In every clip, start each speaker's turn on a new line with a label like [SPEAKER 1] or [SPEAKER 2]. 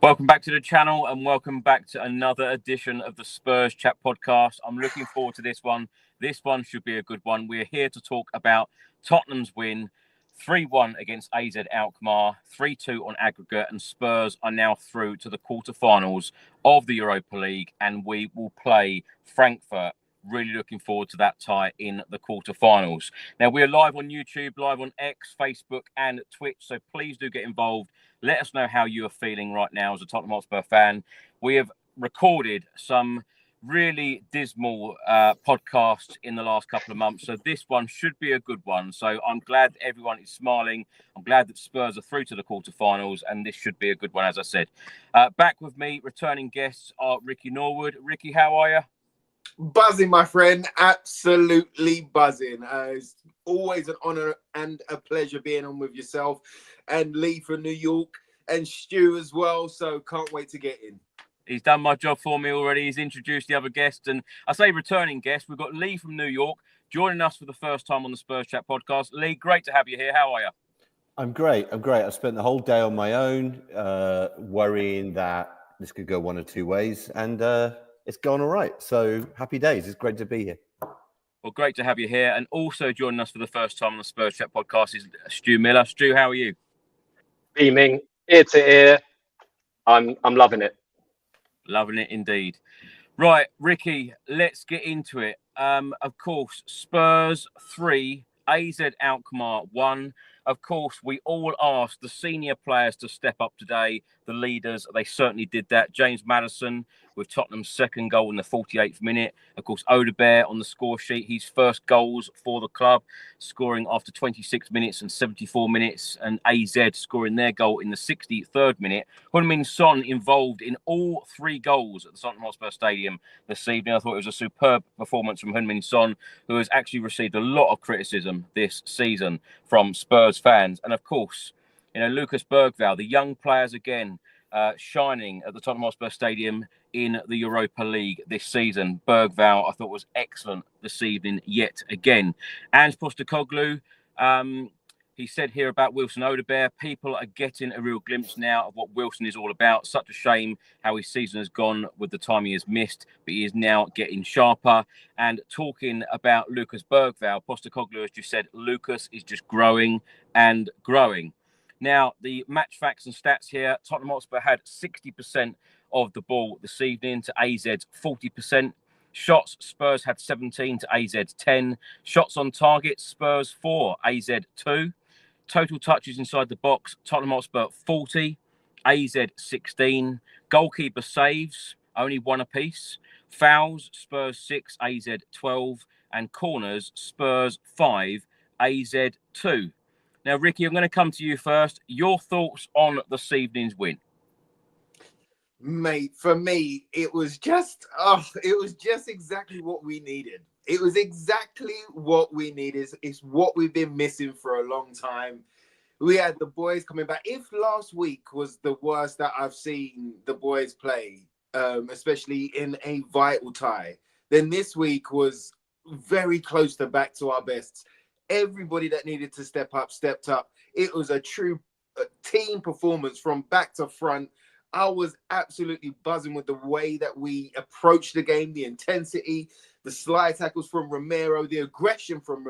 [SPEAKER 1] Welcome back to the channel and welcome back to another edition of the Spurs Chat podcast. I'm looking forward to this one. This one should be a good one. We're here to talk about Tottenham's win, 3-1 against AZ Alkmaar, 3-2 on aggregate, and Spurs are now through to the quarterfinals of the Europa League, and we will play Frankfurt. Really looking forward to that tie in the quarterfinals. Now, we're live on YouTube, live on X, Facebook, and Twitch, so please do get involved. Let us know how you are feeling right now as a Tottenham Hotspur fan. We have recorded some really dismal podcasts in the last couple of months, so this one should be a good one. So I'm glad that everyone is smiling. I'm glad that Spurs are through to the quarterfinals, and this should be a good one, as I said. Back with me, returning guests are Ricky Norwood. Ricky, how are you?
[SPEAKER 2] Buzzing, my friend. Absolutely buzzing. It's always an honor and a pleasure being on with yourself and Leigh from New York and Stu as well. So can't wait to get in.
[SPEAKER 1] He's done my job for me already. He's introduced the other guests. And I say returning guests. We've got Leigh from New York joining us for the first time on the Spurs Chat podcast. Leigh, great to have you here. How are you?
[SPEAKER 3] I'm great. I spent the whole day on my own, worrying that this could go one or two ways. And it's gone all right. So happy days. It's great to be here.
[SPEAKER 1] Well, great to have you here. And also joining us for the first time on the Spurs Chat podcast is Stu Miller. Stu, how are you?
[SPEAKER 4] Beaming, ear to ear. I'm loving it.
[SPEAKER 1] Loving it indeed. Right, Ricky, let's get into it. Of course, Spurs 3, AZ Alkmaar 1. Of course, we all asked the senior players to step up today, the leaders. They certainly did that. James Maddison with Tottenham's second goal in the 48th minute. Of course, Odobert on the score sheet, his first goals for the club, scoring after 26 minutes and 74 minutes, and AZ scoring their goal in the 63rd minute. Heung-min Son involved in all three goals at the Tottenham Hotspur Stadium this evening. I thought it was a superb performance from Heung-min Son, who has actually received a lot of criticism this season from Spurs fans. And of course, you know, Lucas Bergvall, the young players again, shining at the Tottenham Hotspur Stadium in the Europa League this season. Bergvall, I thought, was excellent this evening yet again. Ange Postecoglou, he said here about Wilson Odobert, people are getting a real glimpse now of what Wilson is all about. Such a shame how his season has gone with the time he has missed, but he is now getting sharper. And talking about Lucas Bergvall, Postecoglou has just said Lucas is just growing and growing. Now, the match facts and stats here. Tottenham Hotspur had 60% of the ball this evening to AZ's 40%. Shots, Spurs had 17 to AZ's 10. Shots on target, Spurs 4, AZ 2. Total touches inside the box, Tottenham Hotspur 40, AZ 16. Goalkeeper saves, only one apiece. Fouls, Spurs 6, AZ 12. And corners, Spurs 5, AZ 2. Now, Ricky, I'm going to come to you first. Your thoughts on this evening's win?
[SPEAKER 2] Mate, for me, it was just exactly what we needed. It was exactly what we needed. It's what we've been missing for a long time. We had the boys coming back. If last week was the worst that I've seen the boys play, especially in a vital tie, then this week was very close to back to our best. Everybody that needed to step up, stepped up. It was a true team performance from back to front. I was absolutely buzzing with the way that we approached the game, the intensity, the slide tackles from Romero, the aggression from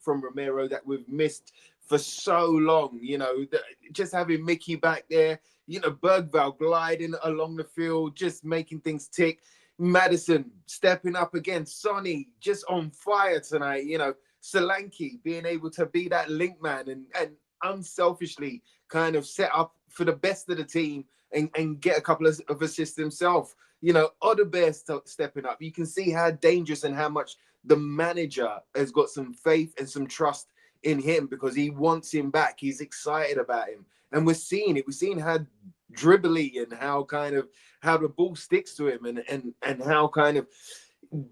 [SPEAKER 2] Romero that we've missed for so long. You know, just having Mickey back there, you know, Bergvall gliding along the field, just making things tick. Maddison stepping up again. Sonny just on fire tonight. You know, Solanke being able to be that link man and unselfishly kind of set up for the best of the team and get a couple of assists himself. You know, Odobert stepping up. You can see how dangerous and how much the manager has got some faith and some trust in him because he wants him back. He's excited about him. And we're seeing it. We're seeing how dribbly and how the ball sticks to him and how kind of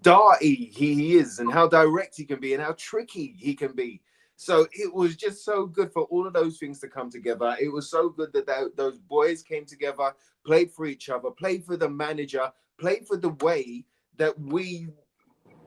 [SPEAKER 2] darty he is and how direct he can be and how tricky he can be. So it was just so good for all of those things to come together. It was so good that those boys came together, played for each other, played for the manager, played for the way that we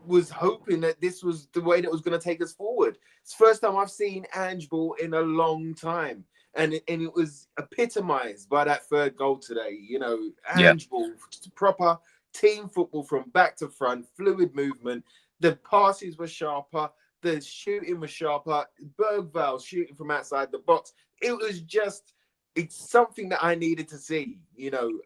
[SPEAKER 2] was hoping that this was the way that was going to take us forward. It's the first time I've seen Ange ball in a long time. And it was epitomized by that third goal today. You know, Ange ball, proper team football from back to front, fluid movement. The passes were sharper. The shooting was sharper. Bergvall shooting from outside the box. It's something that I needed to see. You know,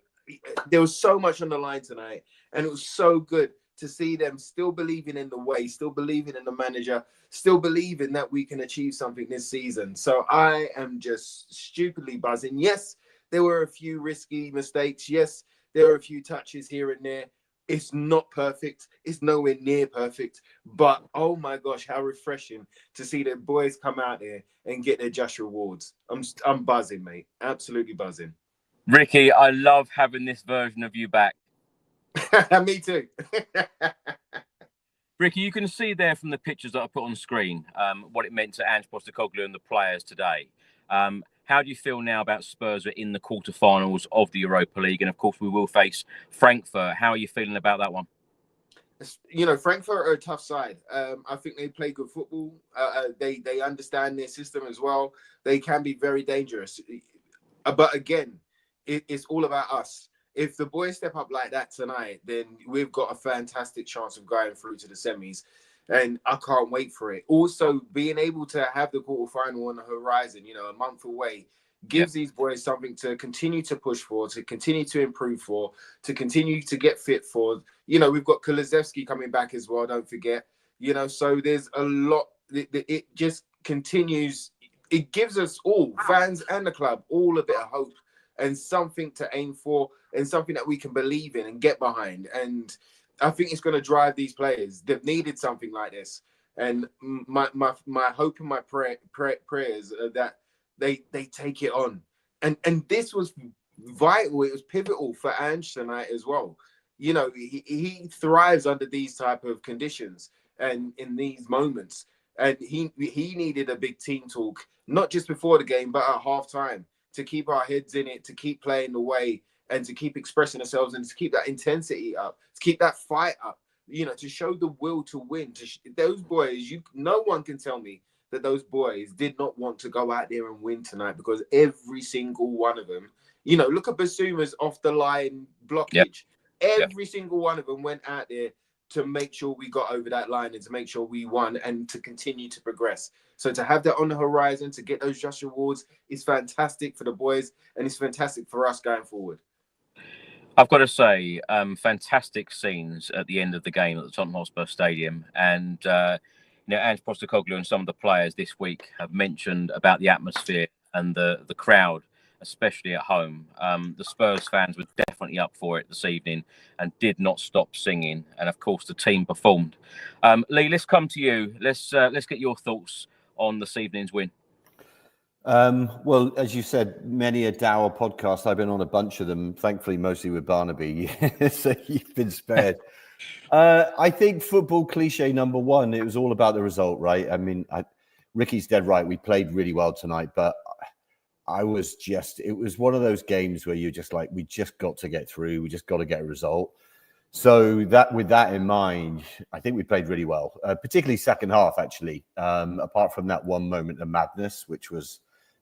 [SPEAKER 2] there was so much on the line tonight, and it was so good to see them still believing in the way, still believing in the manager, still believing that we can achieve something this season. So I am just stupidly buzzing. Yes, there were a few risky mistakes. Yes, there were a few touches here and there. It's not perfect. It's nowhere near perfect. But, oh my gosh, how refreshing to see the boys come out there and get their just rewards. I'm buzzing, mate. Absolutely buzzing.
[SPEAKER 1] Ricky, I love having this version of you back.
[SPEAKER 2] Me too.
[SPEAKER 1] Ricky, you can see there from the pictures that I put on screen what it meant to Ange Postecoglou and the players today. How do you feel now about Spurs are in the quarterfinals of the Europa League? And of course, we will face Frankfurt. How are you feeling about that one?
[SPEAKER 2] You know, Frankfurt are a tough side. I think they play good football. They understand their system as well. They can be very dangerous. But again, it's all about us. If the boys step up like that tonight, then we've got a fantastic chance of going through to the semis. And I can't wait for it. Also, being able to have the quarterfinal on the horizon, you know, a month away, gives these boys something to continue to push for, to continue to improve for, to continue to get fit for. You know, we've got Kulusevski coming back as well, don't forget. You know, so there's a lot. It just continues. It gives us all, fans and the club, all a bit of hope and something to aim for and something that we can believe in and get behind. And I think it's going to drive these players. They've needed something like this. And my hope and my prayers are that they take it on. And this was vital. It was pivotal for Ange tonight as well. You know, he thrives under these type of conditions and in these moments. And he needed a big team talk, not just before the game, but at halftime, to keep our heads in it, to keep playing the way, and to keep expressing ourselves, and to keep that intensity up, to keep that fight up, you know, to show the will to win. Those boys, no one can tell me that those boys did not want to go out there and win tonight, because every single one of them, you know, look at Basuma's off the line blockage. Every single one of them went out there to make sure we got over that line and to make sure we won and to continue to progress. So to have that on the horizon, to get those just rewards is fantastic for the boys, and it's fantastic for us going forward.
[SPEAKER 1] I've got to say, fantastic scenes at the end of the game at the Tottenham Hotspur Stadium. And, you know, Ange Postecoglou and some of the players this week have mentioned about the atmosphere and the crowd, especially at home. The Spurs fans were definitely up for it this evening and did not stop singing. And, of course, the team performed. Leigh, let's come to you. Let's get your thoughts on this evening's win.
[SPEAKER 3] Well, as you said, many a dour podcast. I've been on a bunch of them, thankfully, mostly with Barnaby. So you've been spared. I think football cliche number one, it was all about the result, right? I mean, Ricky's dead right. We played really well tonight, but it was one of those games where you're just like, we just got to get through. We just got to get a result. So with that in mind, I think we played really well, particularly second half, actually, apart from that one moment of madness, which was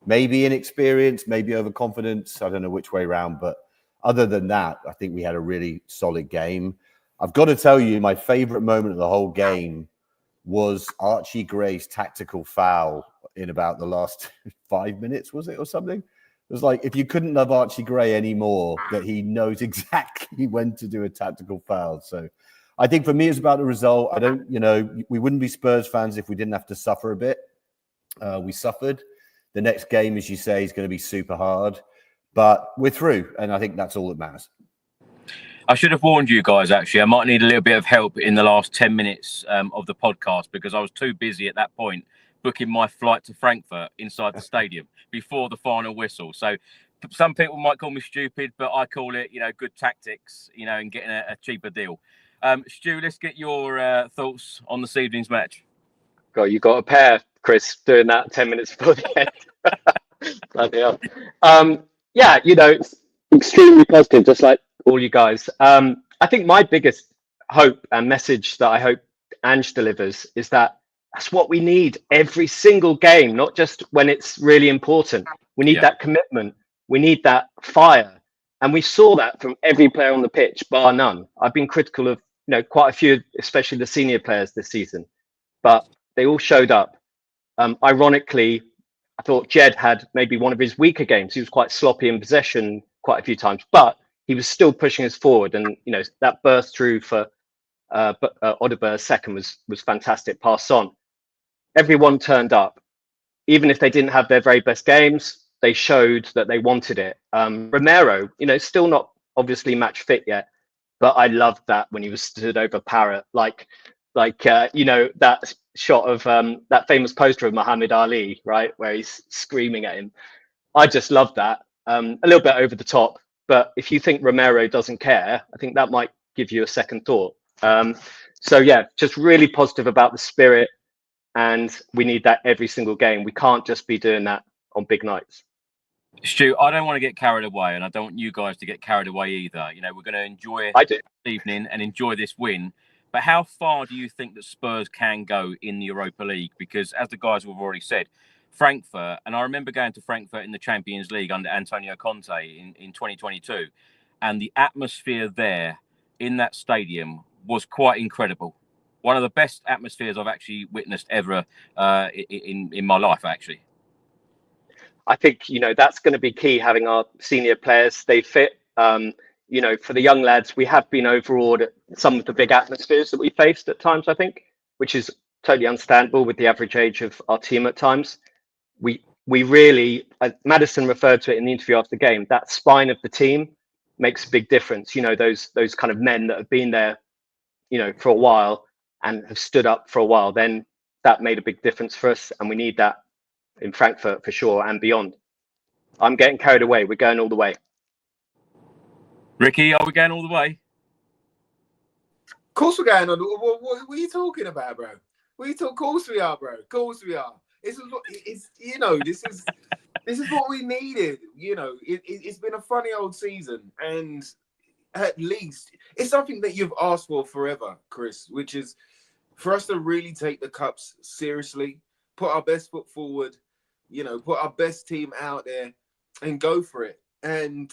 [SPEAKER 3] maybe inexperience, maybe overconfidence. I don't know which way around. But other than that, I think we had a really solid game. I've got to tell you, my favorite moment of the whole game was Archie Gray's tactical foul in about the last 5 minutes, was it, or something? It was like, if you couldn't love Archie Gray anymore, that he knows exactly when to do a tactical foul. So I think for me, it's about the result. We wouldn't be Spurs fans if we didn't have to suffer a bit. We suffered. The next game, as you say, is going to be super hard, but we're through. And I think that's all that matters.
[SPEAKER 1] I should have warned you guys, actually. I might need a little bit of help in the last 10 minutes of the podcast, because I was too busy at that point booking my flight to Frankfurt inside the stadium before the final whistle. So some people might call me stupid, but I call it, good tactics, and getting a cheaper deal. Stu, let's get your thoughts on this evening's match.
[SPEAKER 4] God, you got a pair, Chris, doing that 10 minutes before the end. Bloody hell. Yeah, it's extremely positive, just like all you guys. I think my biggest hope and message that I hope Ange delivers is that that's what we need every single game, not just when it's really important. We need that commitment. We need that fire. And we saw that from every player on the pitch, bar none. I've been critical of quite a few, especially the senior players this season, but they all showed up. Ironically, I thought Jed had maybe one of his weaker games. He was quite sloppy in possession quite a few times, but he was still pushing us forward. And that burst through for Odobert's second was fantastic. Pass on. Everyone turned up, even if they didn't have their very best games. They showed that they wanted it. Romero, still not obviously match fit yet, but I loved that when he was stood over Parrott, like that shot of that famous poster of Muhammad Ali, right, where he's screaming at him. I just love that. A little bit over the top, but if you think Romero doesn't care, I think that might give you a second thought. So yeah, just really positive about the spirit, and we need that every single game. We can't just be doing that on big nights.
[SPEAKER 1] Stu, I don't want to get carried away, and I don't want you guys to get carried away either. We're going to enjoy this evening and enjoy this win. But how far do you think that Spurs can go in the Europa League? Because as the guys have already said, Frankfurt, and I remember going to Frankfurt in the Champions League under Antonio Conte in 2022, and the atmosphere there in that stadium was quite incredible. One of the best atmospheres I've actually witnessed ever in my life, actually.
[SPEAKER 4] I think, that's going to be key, having our senior players stay fit. For the young lads, we have been overawed at some of the big atmospheres that we faced at times, I think, which is totally understandable with the average age of our team at times. We really, Maddison referred to it in the interview after the game, that spine of the team makes a big difference. Those kind of men that have been there, for a while and have stood up for a while, then that made a big difference for us. And we need that in Frankfurt for sure and beyond. I'm getting carried away. We're going all the way.
[SPEAKER 1] Ricky, are we going all the way?
[SPEAKER 2] Of course we're going on. What are you talking about, bro? Of course we are, bro. Of course we are. This is what we needed. It's been a funny old season, and at least it's something that you've asked for forever, Chris, which is for us to really take the cups seriously, put our best foot forward, put our best team out there and go for it. And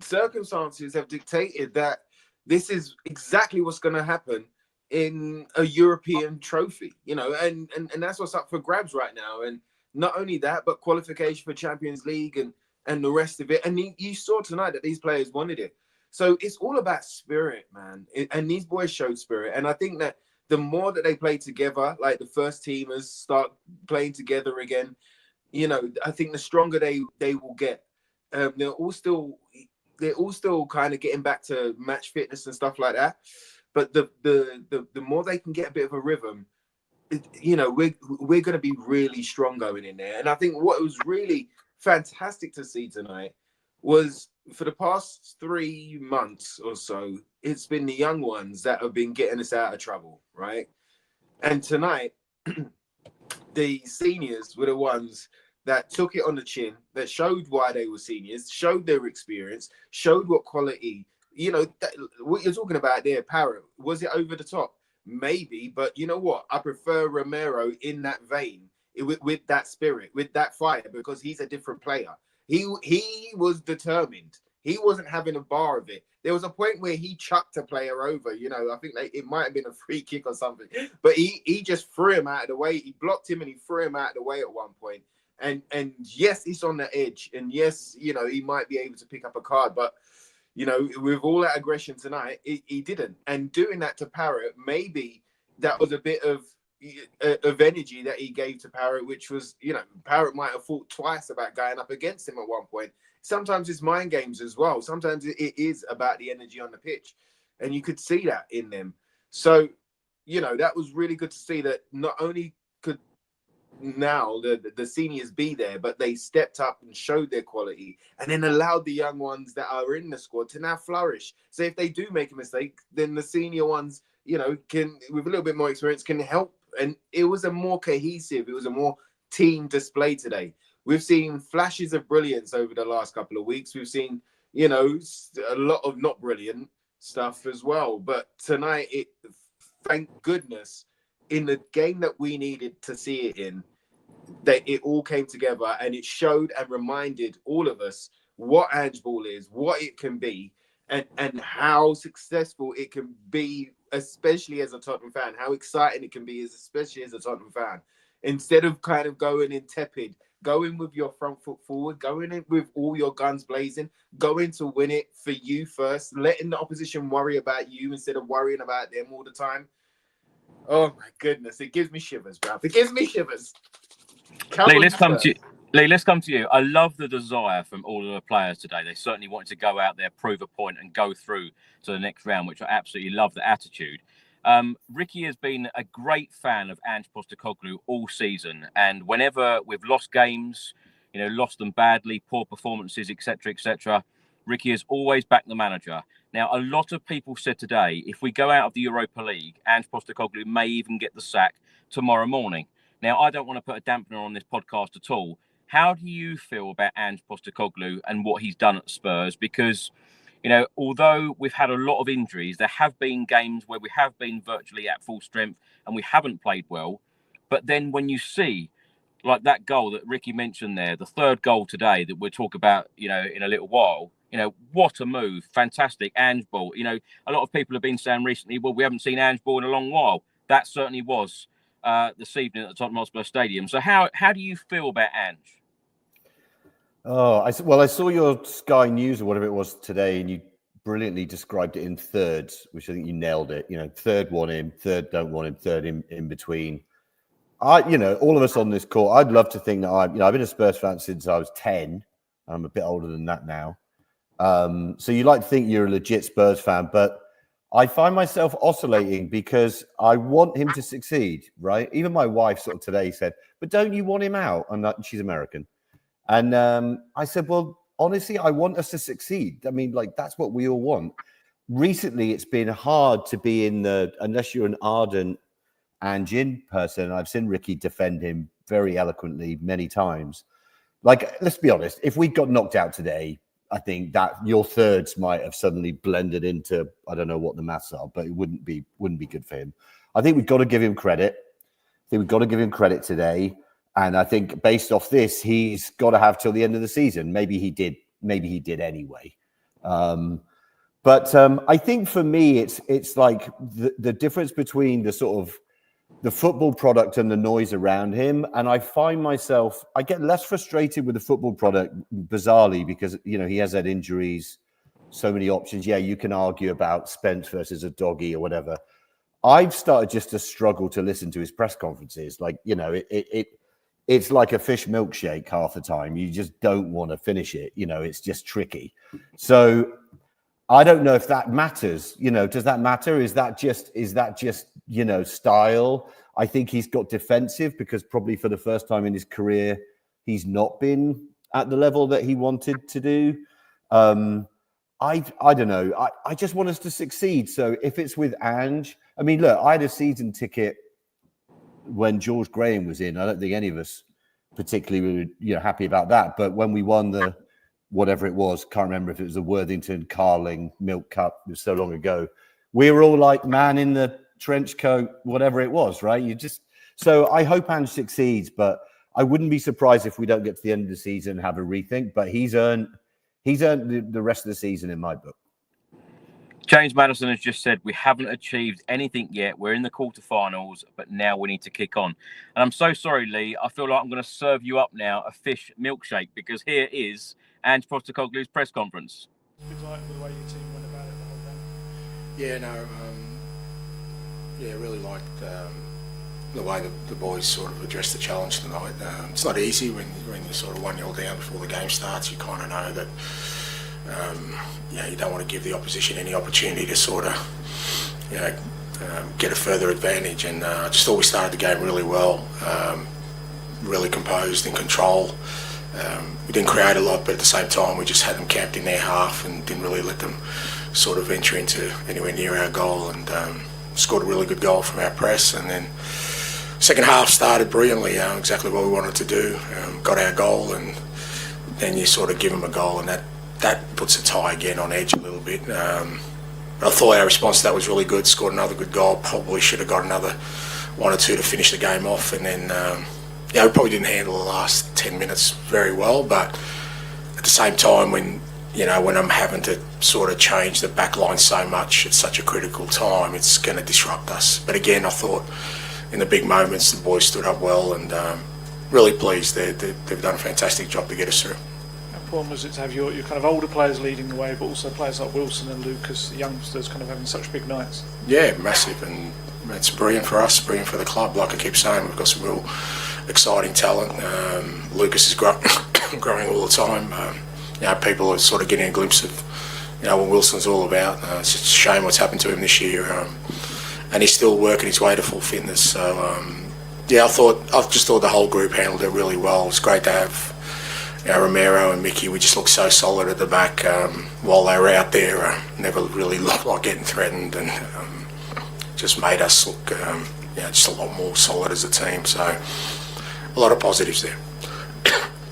[SPEAKER 2] circumstances have dictated that this is exactly what's going to happen in a European trophy, and that's what's up for grabs right now. And not only that, but qualification for Champions League and the rest of it. And you saw tonight that these players wanted it. So it's all about spirit, man. And these boys showed spirit. And I think that the more that they play together, like the first teamers start playing together again, I think the stronger they will get. They're all still kind of getting back to match fitness and stuff like that. But the more they can get a bit of a rhythm, we're going to be really strong going in there. And I think what was really fantastic to see tonight was, for the past 3 months or so, it's been the young ones that have been getting us out of trouble, right? And tonight, the seniors were the ones that took it on the chin, that showed why they were seniors, showed their experience, showed what quality, what you're talking about there, Parrott, was it over the top? Maybe, but you know what? I prefer Romero in that vein, with that spirit, with that fire, because he's a different player. He was determined. He wasn't having a bar of it. There was a point where he chucked a player over. I think it might have been a free kick or something, but he just threw him out of the way. He blocked him and he threw him out of the way at one point. And yes, he's on the edge, and yes, he might be able to pick up a card, but with all that aggression tonight, he didn't. And doing that to Parrott, maybe that was a bit of energy that he gave to Parrott, which was, Parrott might have thought twice about going up against him at one point. Sometimes it's mind games as well. Sometimes it is about the energy on the pitch, and you could see that in them. So, that was really good to see, that not only could now the seniors be there, but they stepped up and showed their quality, and then allowed the young ones that are in the squad to now flourish. So if they do make a mistake, then the senior ones, can, with a little bit more experience, can help and it was a more cohesive, it was a more team display today. We've seen flashes of brilliance over the last couple of weeks. We've seen, you know, a lot of not brilliant stuff as well. But tonight, thank goodness, in the game that we needed to see it in, that it all came together and it showed and reminded all of us what handball is, what it can be, and how successful it can be, especially as a Tottenham fan, how exciting it can be, especially as a Tottenham fan. Instead of kind of going in tepid, go in with your front foot forward, go in with all your guns blazing, go in to win it for you first, letting the opposition worry about you instead of worrying about them all the time. Oh my goodness, it gives me shivers, bruv. It gives me shivers.
[SPEAKER 1] Leigh, let's come to you. Leigh, let's come to you. I love the desire from all of the players today. They certainly wanted to go out there, prove a point, and go through to the next round, which I absolutely love the attitude. Ricky has been a great fan of Ange Postecoglou all season, and whenever we've lost games, you know, lost them badly, poor performances, etc., Ricky has always backed the manager. Now, a lot of people said today, if we go out of the Europa League, Ange Postecoglou may even get the sack tomorrow morning. Now, I don't want to put a dampener on this podcast at all. How do you feel about Ange Postecoglou and what he's done at Spurs? Because, you know, although we've had a lot of injuries, there have been games where we have been virtually at full strength and we haven't played well. But then when you see, like that goal that Ricky mentioned there, the third goal today that we'll talk about, you know, in a little while, you know, what a move. Fantastic. Ange ball. You know, a lot of people have been saying recently, well, we haven't seen Ange ball in a long while. That certainly was this evening at the Tottenham Hotspur Stadium. So how do you feel about Ange?
[SPEAKER 3] Oh, I saw your Sky News or whatever it was today, and you brilliantly described it in thirds, which I think you nailed it. You know, third want him, third don't want him, third in between. You know, all of us on this call, I'd love to think that I've been a Spurs fan since I was 10. I'm a bit older than that now. So you like to think you're a legit Spurs fan, but I find myself oscillating because I want him to succeed, right? Even my wife sort of today said, but don't you want him out? And she's American. And I said, well, honestly, I want us to succeed. I mean, like, that's what we all want. Recently, it's been hard to be unless you're an ardent Ange person. I've seen Ricky defend him very eloquently many times. Like, let's be honest, if we got knocked out today, I think that your thirds might have suddenly blended into, I don't know what the maths are, but it wouldn't be good for him. I think we've got to give him credit. Today. And I think based off this, he's got to have till the end of the season. Maybe he did anyway. But I think for me, it's like the difference between the sort of the football product and the noise around him. And I find myself, I get less frustrated with the football product, bizarrely, because, you know, he has had injuries, so many options. Yeah, you can argue about Spence versus a doggy or whatever. I've started just to struggle to listen to his press conferences. Like, you know, it's like a fish milkshake half the time. You just don't want to finish it. You know, it's just tricky. So I don't know if that matters. You know, does that matter? Is that just, you know, style? I think he's got defensive because probably for the first time in his career, he's not been at the level that he wanted to do. I don't know. I just want us to succeed. So if it's with Ange, I mean, look, I had a season ticket when George Graham was in. I don't think any of us particularly were, you know, happy about that. But when we won the whatever it was, can't remember if it was the Worthington Carling Milk Cup, it was so long ago. We were all like, man in the trench coat, whatever it was, right? So I hope Ange succeeds, but I wouldn't be surprised if we don't get to the end of the season and have a rethink. But he's earned the rest of the season in my book.
[SPEAKER 1] James Maddison has just said we haven't achieved anything yet. We're in the quarterfinals, but now we need to kick on. And I'm so sorry, Leigh. I feel like I'm going to serve you up now a fish milkshake because here is Ange Postecoglou's press conference.
[SPEAKER 5] Good like the way your team went about it the whole game.
[SPEAKER 6] Yeah, really liked the way the boys sort of addressed the challenge tonight. It's not easy when you're sort of 1-0 down before the game starts. You kind of know that. You don't want to give the opposition any opportunity to sort of, get a further advantage. And I just thought we started the game really well, really composed, in control. We didn't create a lot, but at the same time, we just had them camped in their half and didn't really let them sort of venture into anywhere near our goal. And scored a really good goal from our press. And then second half started brilliantly, exactly what we wanted to do. Got our goal, and then you sort of give them a goal, and that puts a tie again on edge a little bit. I thought our response to that was really good. Scored another good goal. Probably should have got another 1 or 2 to finish the game off, and then we probably didn't handle the last 10 minutes very well. But at the same time, when I'm having to sort of change the back line so much at such a critical time, it's going to disrupt us. But again, I thought in the big moments the boys stood up well, and really pleased. They've done a fantastic job to get us through.
[SPEAKER 5] How important was it to have your kind of older players leading the way, but also players like Wilson and Lucas, the youngsters, kind of having such big nights?
[SPEAKER 6] Yeah, massive, and it's brilliant for us, brilliant for the club. Like I keep saying, we've got some real exciting talent. Lucas is growing all the time. People are sort of getting a glimpse of what Wilson's all about. It's just a shame what's happened to him this year, and he's still working his way to full fitness. So I just thought the whole group handled it really well. It was great to have Romero and Mickey. We just looked so solid at the back while they were out there. Never really looked like getting threatened, and just made us look just a lot more solid as a team. So a lot of positives there.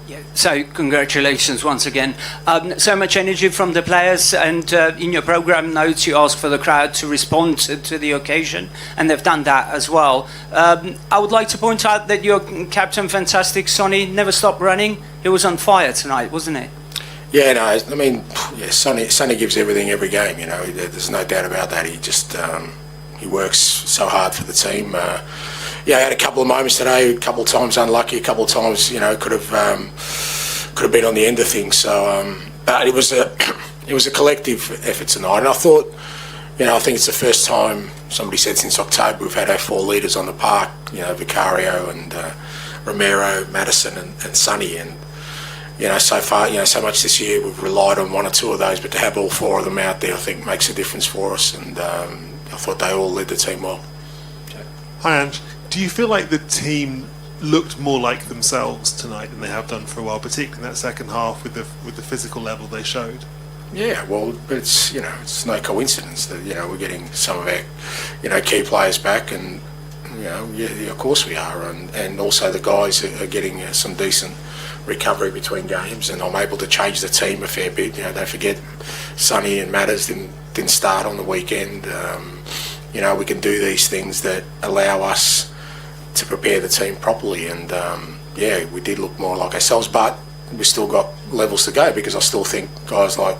[SPEAKER 7] Yeah, so congratulations once again. So much energy from the players, and in your programme notes you asked for the crowd to respond to the occasion, and they've done that as well. I would like to point out that your captain, fantastic Sonny, never stopped running. He was on fire tonight, wasn't he?
[SPEAKER 6] Yeah, no, I mean, Sonny gives everything every game, there's no doubt about that. He just, he works so hard for the team. I had a couple of moments today, a couple of times unlucky, a couple of times, could have been on the end of things. So, but it was a collective effort tonight, and I thought, I think it's the first time, somebody said since October, we've had our 4 leaders on the park. Vicario and Romero, Maddison, and Sonny, and so far, so much this year we've relied on 1 or 2 of those, but to have all 4 of them out there, I think makes a difference for us, and I thought they all led the team well.
[SPEAKER 8] Hi, Ange. Do you feel like the team looked more like themselves tonight than they have done for a while, particularly in that second half with the physical level they showed?
[SPEAKER 6] Yeah, well, it's it's no coincidence that we're getting some of our key players back, and of course we are, and also the guys are getting some decent recovery between games, and I'm able to change the team a fair bit. Don't forget, Sonny and Matters didn't start on the weekend. We can do these things that allow us to prepare the team properly, and we did look more like ourselves, but we've still got levels to go, because I still think guys like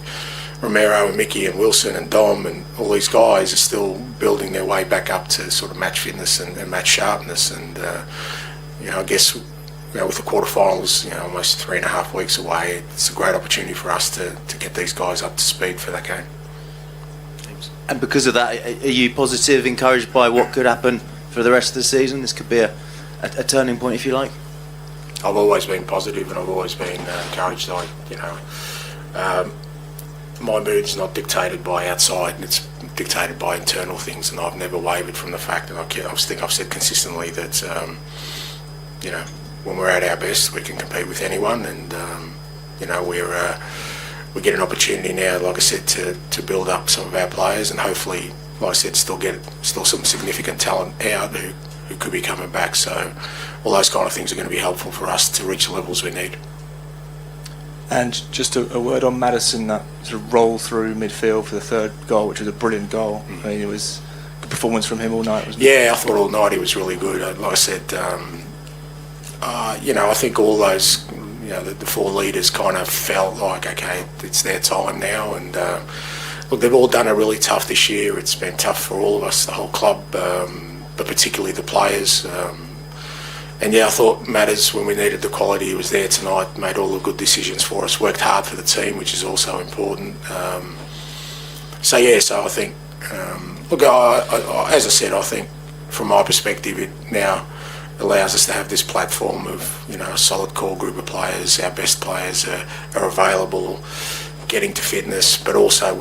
[SPEAKER 6] Romero and Mickey and Wilson and Dom and all these guys are still building their way back up to sort of match fitness and match sharpness, and I guess with the quarterfinals almost 3.5 weeks away, it's a great opportunity for us to get these guys up to speed for that game.
[SPEAKER 9] And because of that, are you positive, encouraged by what could happen for the rest of the season? This could be a turning point, if you like.
[SPEAKER 6] I've always been positive, and I've always been encouraged. My mood's not dictated by outside, and it's dictated by internal things, and I've never wavered from the fact, and I think I've said consistently that when we're at our best, we can compete with anyone, and we get an opportunity now, like I said, to build up some of our players, and hopefully, like I said, still some significant talent out who could be coming back. So all those kind of things are going to be helpful for us to reach the levels we need.
[SPEAKER 10] And just a word on Maddison, that sort of roll through midfield for the 3rd goal, which was a brilliant goal. I mean, it was a good performance from him all night, wasn't it?
[SPEAKER 6] Yeah, I thought all night he was really good. Like I said, I think all those, the 4 leaders kind of felt like, okay, it's their time now, and look, they've all done it really tough this year. It's been tough for all of us, the whole club, but particularly the players. And I thought Matters, when we needed the quality, he was there tonight, made all the good decisions for us, worked hard for the team, which is also important. So I think, as I said, I think from my perspective, it now allows us to have this platform of a solid core group of players. Our best players are available, getting to fitness, but also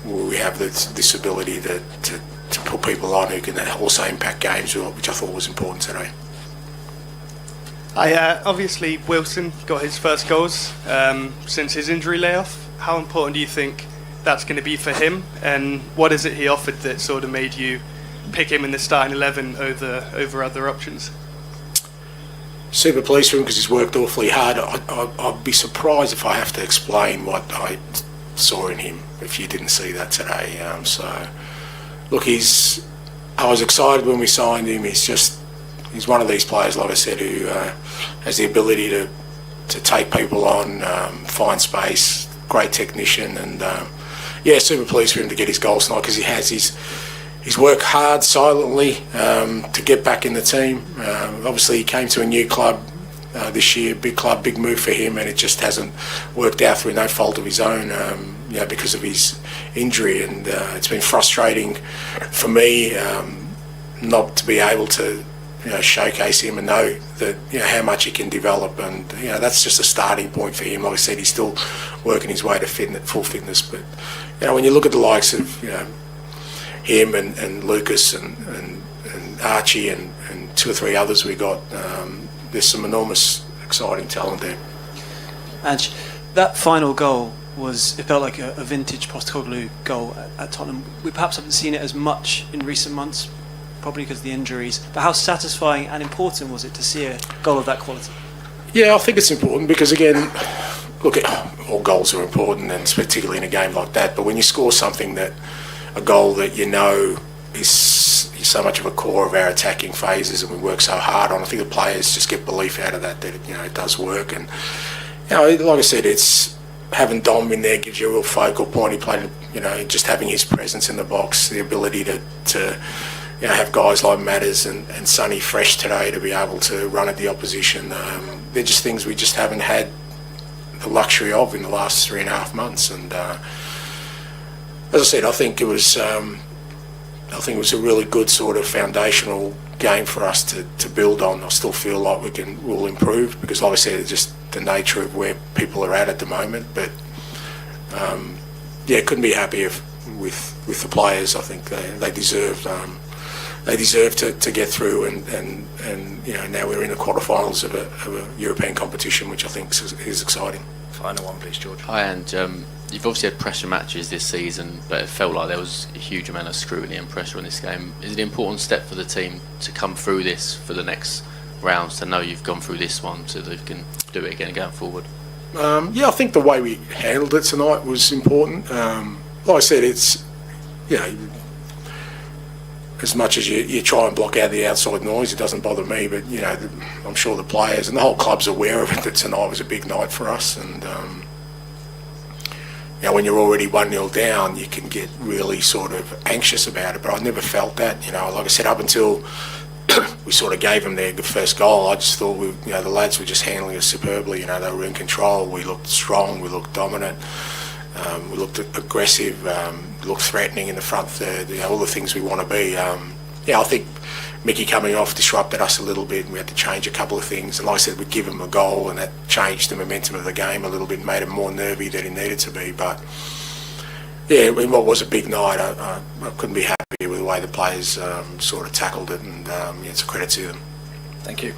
[SPEAKER 6] we have this ability to put people on who can also impact games, which I thought was important today.
[SPEAKER 11] Obviously Wilson got his first goals since his injury layoff. How important do you think that's going to be for him, and what is it he offered that sort of made you pick him in the starting 11 over other options?
[SPEAKER 6] super pleased for him because he's worked awfully hard. I'd be surprised if I have to explain what I saw in him if you didn't see that today. Look, I was excited when we signed him. He's one of these players, like I said, who has the ability to take people on, find space, great technician, and super pleased for him to get his goals tonight because he's worked hard silently to get back in the team. Obviously, he came to a new club this year, big club, big move for him, and it just hasn't worked out through no fault of his own, because of his injury. And it's been frustrating for me not to be able to showcase him and know that how much he can develop. And that's just a starting point for him. Like I said, he's still working his way to full fitness. But when you look at the likes of him and Lucas and Archie and two or three others we got, there's some enormous exciting talent there.
[SPEAKER 12] Ange, that final goal it felt like a vintage Postecoglou goal at Tottenham. We perhaps haven't seen it as much in recent months, probably because of the injuries, but how satisfying and important was it to see a goal of that quality?
[SPEAKER 6] Yeah, I think it's important because, again, look, all goals are important, and particularly in a game like that, but when you score a goal that is so much of a core of our attacking phases and we work so hard on, I think the players just get belief out of that it does work. And like I said, it's having Dom in there gives you a real focal point. He played, just having his presence in the box, the ability to have guys like Matters and Sonny fresh today to be able to run at the opposition. They're just things we just haven't had the luxury of in the last 3.5 months. And as I said, I think it was a really good sort of foundational game for us to build on. I still feel like we'll improve because, like I said, it's just the nature of where people are at the moment. But couldn't be happier with the players. I think they deserve to get through, and now we're in the quarterfinals of a European competition, which I think is exciting.
[SPEAKER 10] Final one, please, George.
[SPEAKER 13] Hi, and you've obviously had pressure matches this season, but it felt like there was a huge amount of scrutiny and pressure on this game. Is it an important step for the team to come through this for the next rounds, to know you've gone through this one so that you can do it again going forward?
[SPEAKER 6] I think the way we handled it tonight was important. Like I said, it's as much as you try and block out the outside noise, it doesn't bother me. But I'm sure the players and the whole club's aware of it, that tonight was a big night for us. And when you're already 1-0 down, you can get really sort of anxious about it. But I never felt that. Like I said, up until we sort of gave them their first goal, I just thought the lads were just handling us superbly. They were in control. We looked strong. We looked dominant. We looked aggressive. Looked threatening in the front third. All the things we want to be. I think Mickey coming off disrupted us a little bit, and we had to change a couple of things. And like I said, we'd give him a goal, and that changed the momentum of the game a little bit, made him more nervy than he needed to be. But in what was a big night, I couldn't be happier with the way the players sort of tackled it, and it's a credit to them.
[SPEAKER 10] Thank you.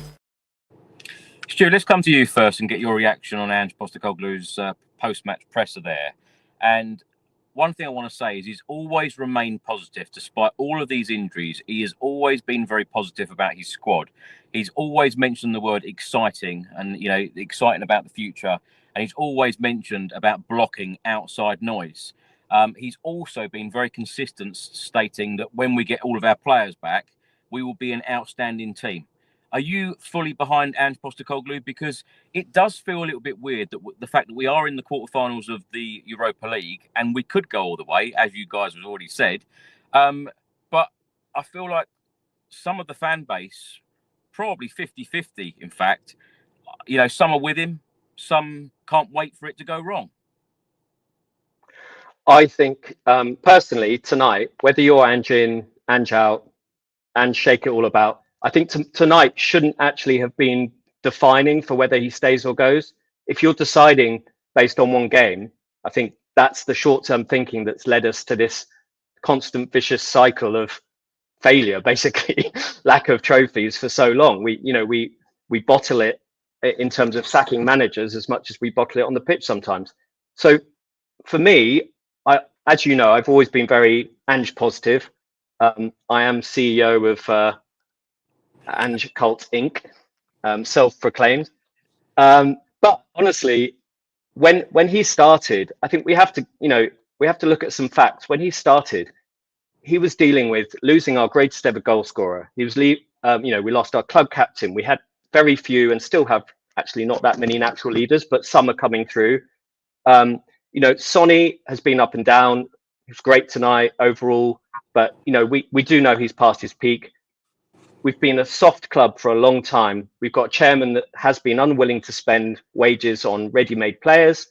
[SPEAKER 1] Stu, let's come to you first and get your reaction on Ange Postecoglou's post-match presser there. And one thing I want to say is he's always remained positive despite all of these injuries. He has always been very positive about his squad. He's always mentioned the word exciting and, exciting about the future. And he's always mentioned about blocking outside noise. He's also been very consistent stating that when we get all of our players back, we will be an outstanding team. Are you fully behind Ange Postecoglou? Because it does feel a little bit weird that the fact that we are in the quarterfinals of the Europa League and we could go all the way, as you guys have already said. But I feel like some of the fan base, probably 50-50, in fact, some are with him, some can't wait for it to go wrong.
[SPEAKER 4] I think, personally, tonight, whether you're Ange in, Ange out, and shake it all about, I think tonight shouldn't actually have been defining for whether he stays or goes. If you're deciding based on one game, I think that's the short-term thinking that's led us to this constant vicious cycle of failure, basically, lack of trophies for so long. We bottle it in terms of sacking managers as much as we bottle it on the pitch sometimes. So for me, as you know, I've always been very Ange positive. I am CEO of Ange Cult Inc. self-proclaimed. But honestly, when he started, I think we have to look at some facts. When he started, he was dealing with losing our greatest ever goal scorer. He was, we lost our club captain. We had very few, and still have actually not that many natural leaders, but some are coming through. Sonny has been up and down. He's great tonight overall, but we do know he's past his peak. We've been a soft club for a long time. We've got a chairman that has been unwilling to spend wages on ready-made players.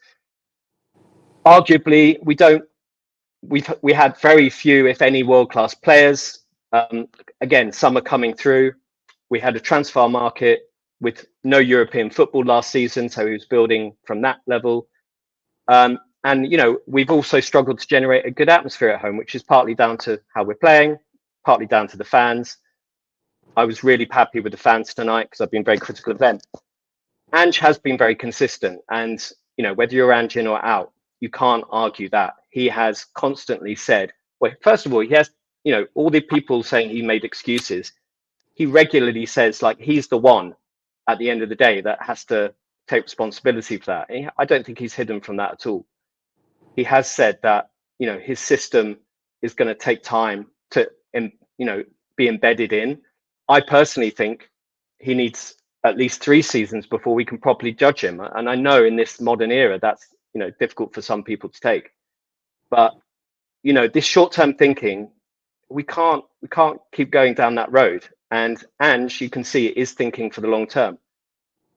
[SPEAKER 4] Arguably, we had very few, if any, world-class players. Again, some are coming through. We had a transfer market with no European football last season, so he was building from that level. And we've also struggled to generate a good atmosphere at home, which is partly down to how we're playing, partly down to the fans. I was really happy with the fans tonight because I've been very critical of them. Ange has been very consistent, and whether you're Ange in or out, you can't argue that. He has constantly said, well, first of all, he has, all the people saying he made excuses. He regularly says, like, he's the one at the end of the day that has to take responsibility for that. And I don't think he's hidden from that at all. He has said that, his system is going to take time to, be embedded in. I personally think he needs at least 3 seasons before we can properly judge him. And I know in this modern era, that's, difficult for some people to take. But, this short-term thinking, we can't keep going down that road. And Ange, you can see, is thinking for the long term.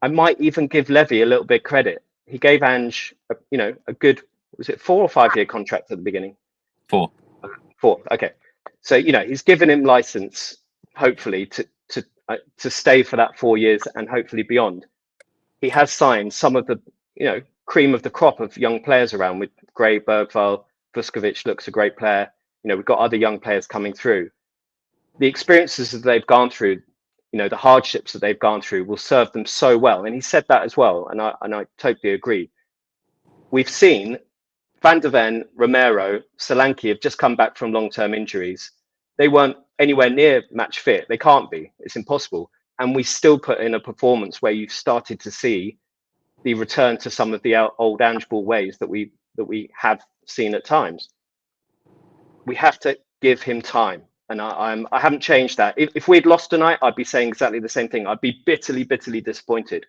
[SPEAKER 4] I might even give Levy a little bit credit. He gave Ange, a good, was it 4 or 5 year contract at the beginning?
[SPEAKER 1] 4.
[SPEAKER 4] 4. Okay. So, he's given him license, hopefully, to stay for that 4 years and hopefully beyond. He has signed some of the, cream of the crop of young players around with Gray, Bergvall, Vuskovic looks a great player. We've got other young players coming through. The experiences that they've gone through, the hardships that they've gone through will serve them so well. And he said that as well. And I totally agree. We've seen Van der Ven, Romero, Solanke have just come back from long-term injuries. They weren't anywhere near match fit. They can't be. It's impossible. And we still put in a performance where you've started to see the return to some of the old Ange ball ways that we have seen at times. We have to give him time. And I haven't changed that. If we'd lost tonight, I'd be saying exactly the same thing. I'd be bitterly, bitterly disappointed.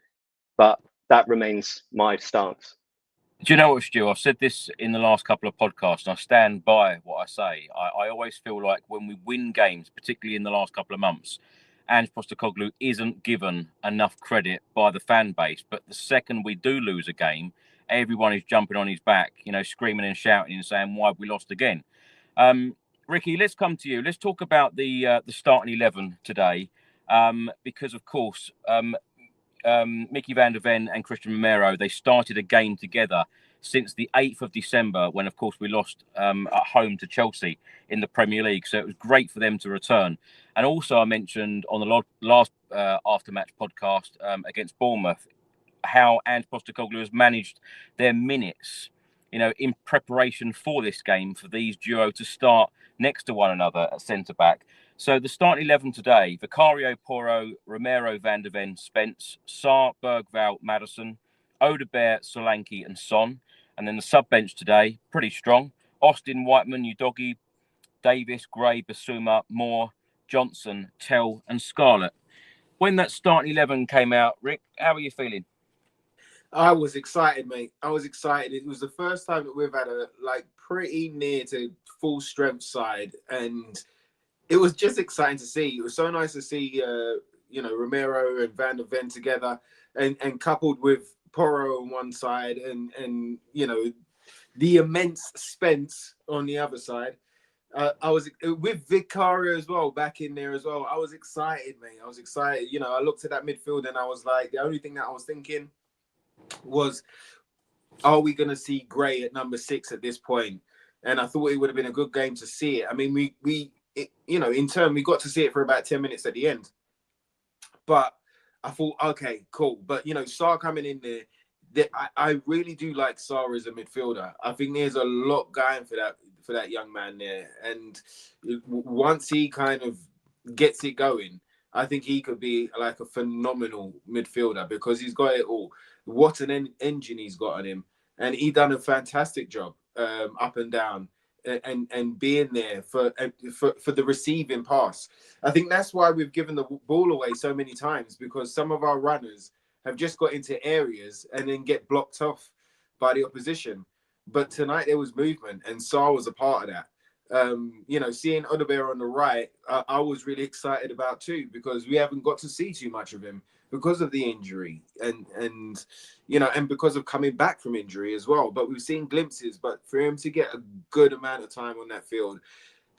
[SPEAKER 4] But that remains my stance.
[SPEAKER 1] Do you know what, Stu? I've said this in the last couple of podcasts, and I stand by what I say. I always feel like when we win games, particularly in the last couple of months, Ange Postecoglou isn't given enough credit by the fan base. But the second we do lose a game, everyone is jumping on his back, screaming and shouting and saying, why have we lost again? Ricky, let's come to you. Let's talk about the starting 11 today, because, of course, Mickey van der Ven and Christian Romero, they started a game together since the 8th of December when, of course, we lost at home to Chelsea in the Premier League. So it was great for them to return. And also I mentioned on the last after-match podcast against Bournemouth how Ange Postecoglou has managed their minutes, in preparation for this game, for these duo to start next to one another at centre-back. So the starting 11 today: Vicario, Porro, Romero, Van der Ven, Spence, Sarr, Bergvall, Maddison, Odobert, Solanke and Son. And then the sub-bench today, pretty strong: Austin, Whiteman, Udogie, Davis, Gray, Basuma, Moore, Johnson, Tell and Scarlett. When that starting 11 came out, Rick, how are you feeling?
[SPEAKER 2] I was excited, mate. I was excited. It was the first time that we've had a pretty near to full strength side, and it was just exciting to see. It was so nice to see, Romero and Van der Ven together, and coupled with Porro on one side, and the immense Spence on the other side. I was with Vicario as well, back in there as well. I was excited, mate. I was excited. I looked at that midfield and I was like, the only thing that I was thinking was, are we going to see Gray at number 6 at this point? And I thought it would have been a good game to see it. I mean, in turn, we got to see it for about 10 minutes at the end. But I thought, okay, cool. But, Sarr coming in there, I really do like Sarr as a midfielder. I think there's a lot going for that young man there. And once he kind of gets it going, I think he could be like a phenomenal midfielder because he's got it all. What an engine he's got on him. And he done a fantastic job up and down and being there for the receiving pass. I think that's why we've given the ball away so many times, because some of our runners have just got into areas and then get blocked off by the opposition. But tonight there was movement, and Sarr was a part of that. Seeing Odobert on the right, I was really excited about too, because we haven't got to see too much of him because of the injury and because of coming back from injury as well. But we've seen glimpses. But for him to get a good amount of time on that field,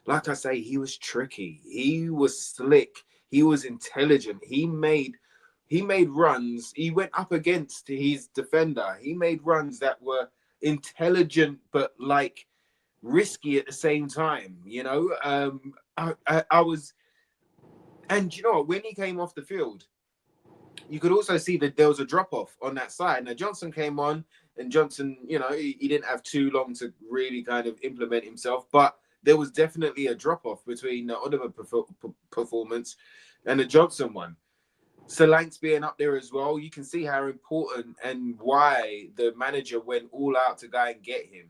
[SPEAKER 2] like I say, he was tricky. He was slick. He was intelligent. He made runs. He went up against his defender. He made runs that were intelligent, but like risky at the same time. I was, and you know what, when he came off the field, you could also see that there was a drop off on that side. Now Johnson came on, and Johnson, he didn't have too long to really kind of implement himself, but there was definitely a drop off between the Odobert performance and the Johnson one. Solanke's being up there as well. You can see how important and why the manager went all out to go and get him.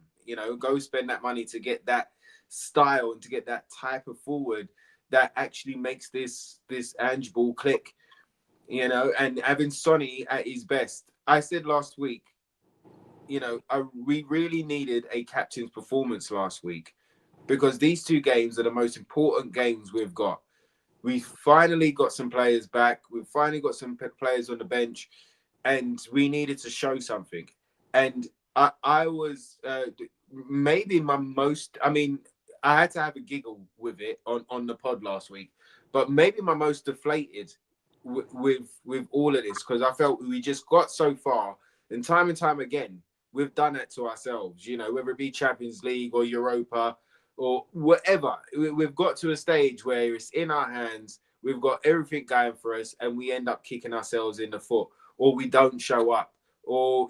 [SPEAKER 2] Go spend that money to get that style and to get that type of forward that actually makes this Ange ball click. And having Sonny at his best. I said last week, we really needed a captain's performance last week, because these two games are the most important games we've got. We finally got some players back. We've finally got some players on the bench, and we needed to show something. And I was maybe my most, I had to have a giggle with it on the pod last week, but maybe my most deflated with all of this, because I felt we just got so far, and time again, we've done that to ourselves, whether it be Champions League or Europa or whatever. We've got to a stage where it's in our hands, we've got everything going for us, and we end up kicking ourselves in the foot, or we don't show up, or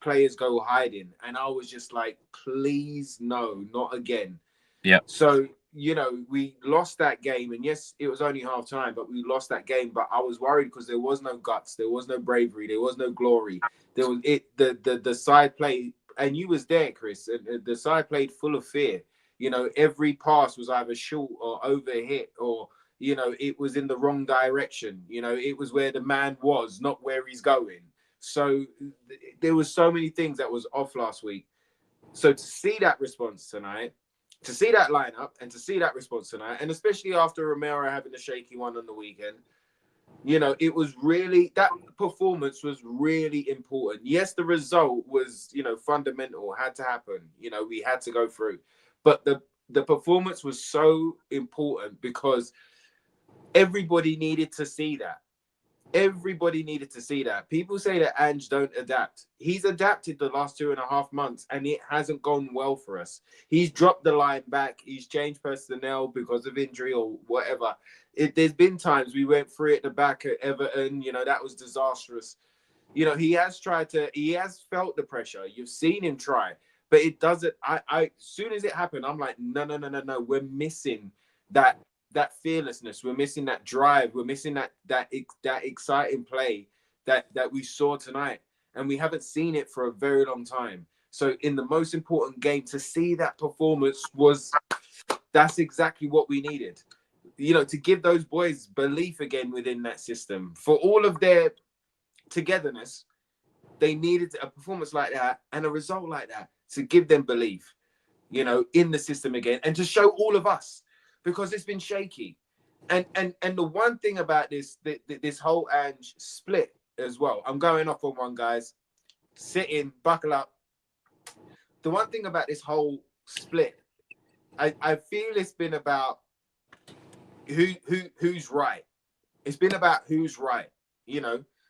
[SPEAKER 2] players go hiding. And I was just like, please no, not again.
[SPEAKER 1] Yeah.
[SPEAKER 2] So we lost that game, and yes, it was only half time, but we lost that game. But I was worried because there was no guts, there was no bravery, there was no glory. There was the side play, and you was there, Chris. And the side played full of fear. Every pass was either short or overhit, or it was in the wrong direction. It was where the man was, not where he's going. So there was so many things that was off last week. So to see that response tonight, to see that lineup, and to see that response tonight, and especially after Romero having a shaky one on the weekend, it was really, that performance was really important. Yes, the result was, fundamental, had to happen. We had to go through. But the performance was so important because everybody needed to see that. Everybody needed to see that. People say that Ange don't adapt. He's adapted the last 2.5 months, and it hasn't gone well for us. He's dropped the line back. Has changed personnel because of injury or whatever. There's been times we went through at the back at Everton. That was disastrous. He has felt the pressure. You've seen him try, but it doesn't. As soon as it happened, I'm like, no. We're missing that fearlessness. We're missing that drive. We're missing that exciting play that we saw tonight, and we haven't seen it for a very long time. So in the most important game, to see that performance that's exactly what we needed. To give those boys belief again within that system. For all of their togetherness, they needed a performance like that and a result like that to give them belief, in the system again, and to show all of us, because it's been shaky. And the one thing about this whole Ange split as well, I'm going off on one, guys. Sit in, buckle up. The one thing about this whole split, I feel it's been about who's right. It's been about who's right.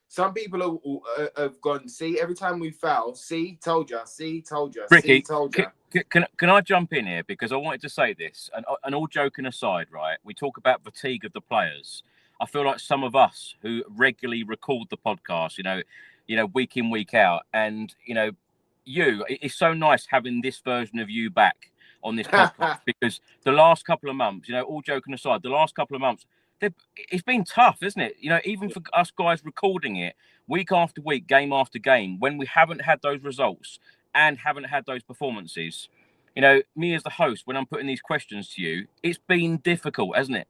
[SPEAKER 2] Some people have gone, see, every time we foul, see, told you,
[SPEAKER 1] Ricky,
[SPEAKER 2] see, told you.
[SPEAKER 1] Can I jump in here, because I wanted to say this, and all joking aside, right? We talk about fatigue of the players. I feel like some of us who regularly record the podcast, week in, week out, and it's so nice having this version of you back on this podcast, because the last couple of months, all joking aside, the last couple of months, it's been tough, isn't it? You know, even for us guys recording it week after week, game after game, when we haven't had those results and haven't had those performances. You know, me as the host, when I'm putting these questions to you, it's been difficult, hasn't it?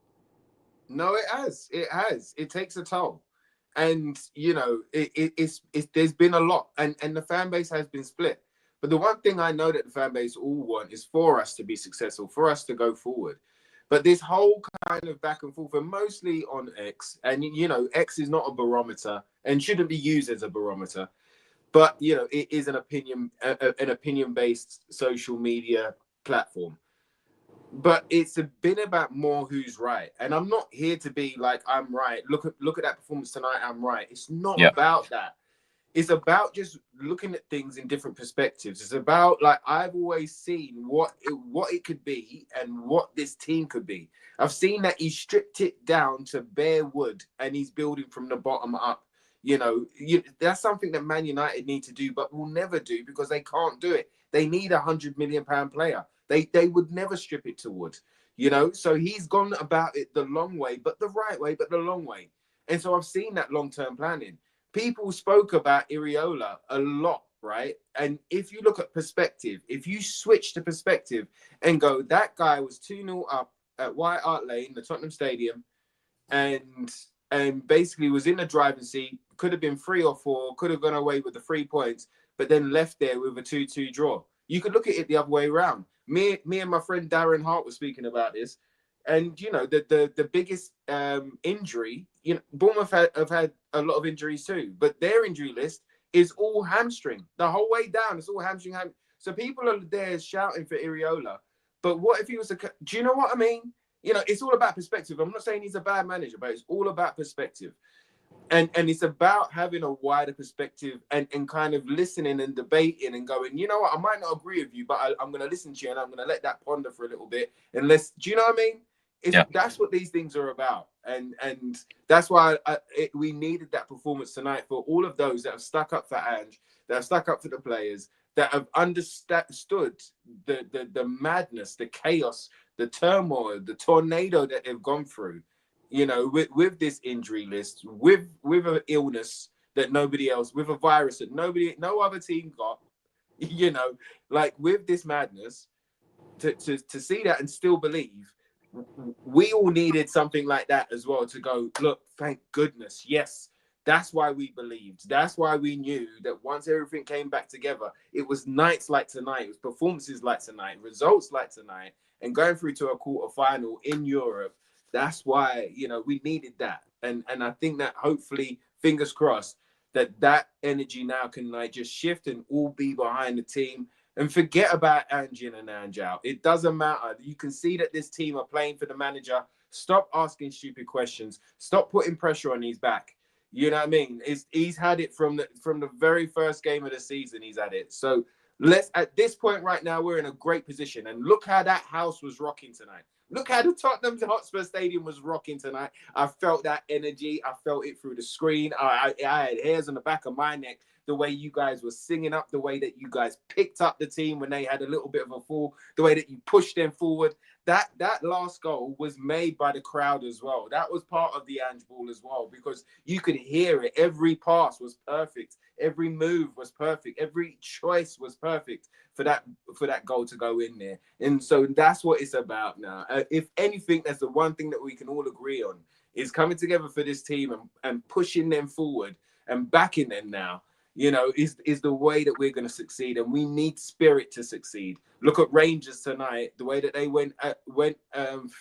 [SPEAKER 2] No, it has. It has. It takes a toll. And, you know, it's there's been a lot. And the fan base has been split. But the one thing I know that the fan base all want is for us to be successful, for us to go forward. But this whole kind of back and forth, and mostly on X, and, you know, X is not a barometer and shouldn't be used as a barometer. But, you know, it is an opinion-based social media platform. But it's been about more who's right. And I'm not here to be like, I'm right. Look at that performance tonight, I'm right. It's not about that. It's about just looking at things in different perspectives. It's about, like, I've always seen what it could be and what this team could be. I've seen that he stripped it down to bare wood and he's building from the bottom up. You know, that's something that Man United need to do, but will never do because they can't do it. They need £100 million player. They would never strip it to wood, you know? So he's gone about it the long way, but the right way, but the long way. And so I've seen that long-term planning. People spoke about Iriola a lot, right? And if you look at perspective, if you switch to perspective and go, that guy was 2-0 up at White Hart Lane, the Tottenham Stadium, and basically was in the driving seat, could have been 3 or 4, could have gone away with the 3 points, but then left there with a 2-2 draw. You could look at it the other way around. Me and my friend Darren Hart were speaking about this, and you know the biggest injury. You know, Bournemouth have had a lot of injuries too, but their injury list is all hamstring. The whole way down, it's all hamstring. So people are there shouting for Iriola, but what if he was a? Do you know what I mean? You know, it's all about perspective. I'm not saying he's a bad manager, but it's all about perspective. And it's about having a wider perspective and kind of listening and debating and going, you know what, I might not agree with you, but I'm going to listen to you and I'm going to let that ponder for a little bit. And do you know what I mean? That's what these things are about. And that's why we needed that performance tonight for all of those that have stuck up for Ange, that have stuck up for the players, that have understood the madness, the chaos, the turmoil, the tornado that they've gone through. You know, with this injury list, with an illness that nobody else, with a virus that no other team got, you know, like with this madness, to see that and still believe, we all needed something like that as well to go, look, thank goodness. Yes, that's why we believed. That's why we knew that once everything came back together, it was nights like tonight, it was performances like tonight, results like tonight, and going through to a quarterfinal in Europe. That's why, you know, we needed that. And I think that hopefully, fingers crossed, that energy now can like just shift and all be behind the team and forget about Ange in and Ange out. It doesn't matter. You can see that this team are playing for the manager. Stop asking stupid questions. Stop putting pressure on his back. You know what I mean? He's had it from the very first game of the season. He's had it. So at this point right now, we're in a great position. And look how that house was rocking tonight. Look how the Tottenham Hotspur Stadium was rocking tonight. I felt that energy. I felt it through the screen. I had hairs on the back of my neck, the way you guys were singing up, the way that you guys picked up the team when they had a little bit of a fall, the way that you pushed them forward. That last goal was made by the crowd as well. That was part of the Ange ball as well, because you could hear it. Every pass was perfect. Every move was perfect. Every choice was perfect for that goal to go in there. And so that's what it's about now. If anything, that's the one thing that we can all agree on, is coming together for this team and pushing them forward and backing them now, you know, is the way that we're going to succeed. And we need spirit to succeed. Look at Rangers tonight. The way that they went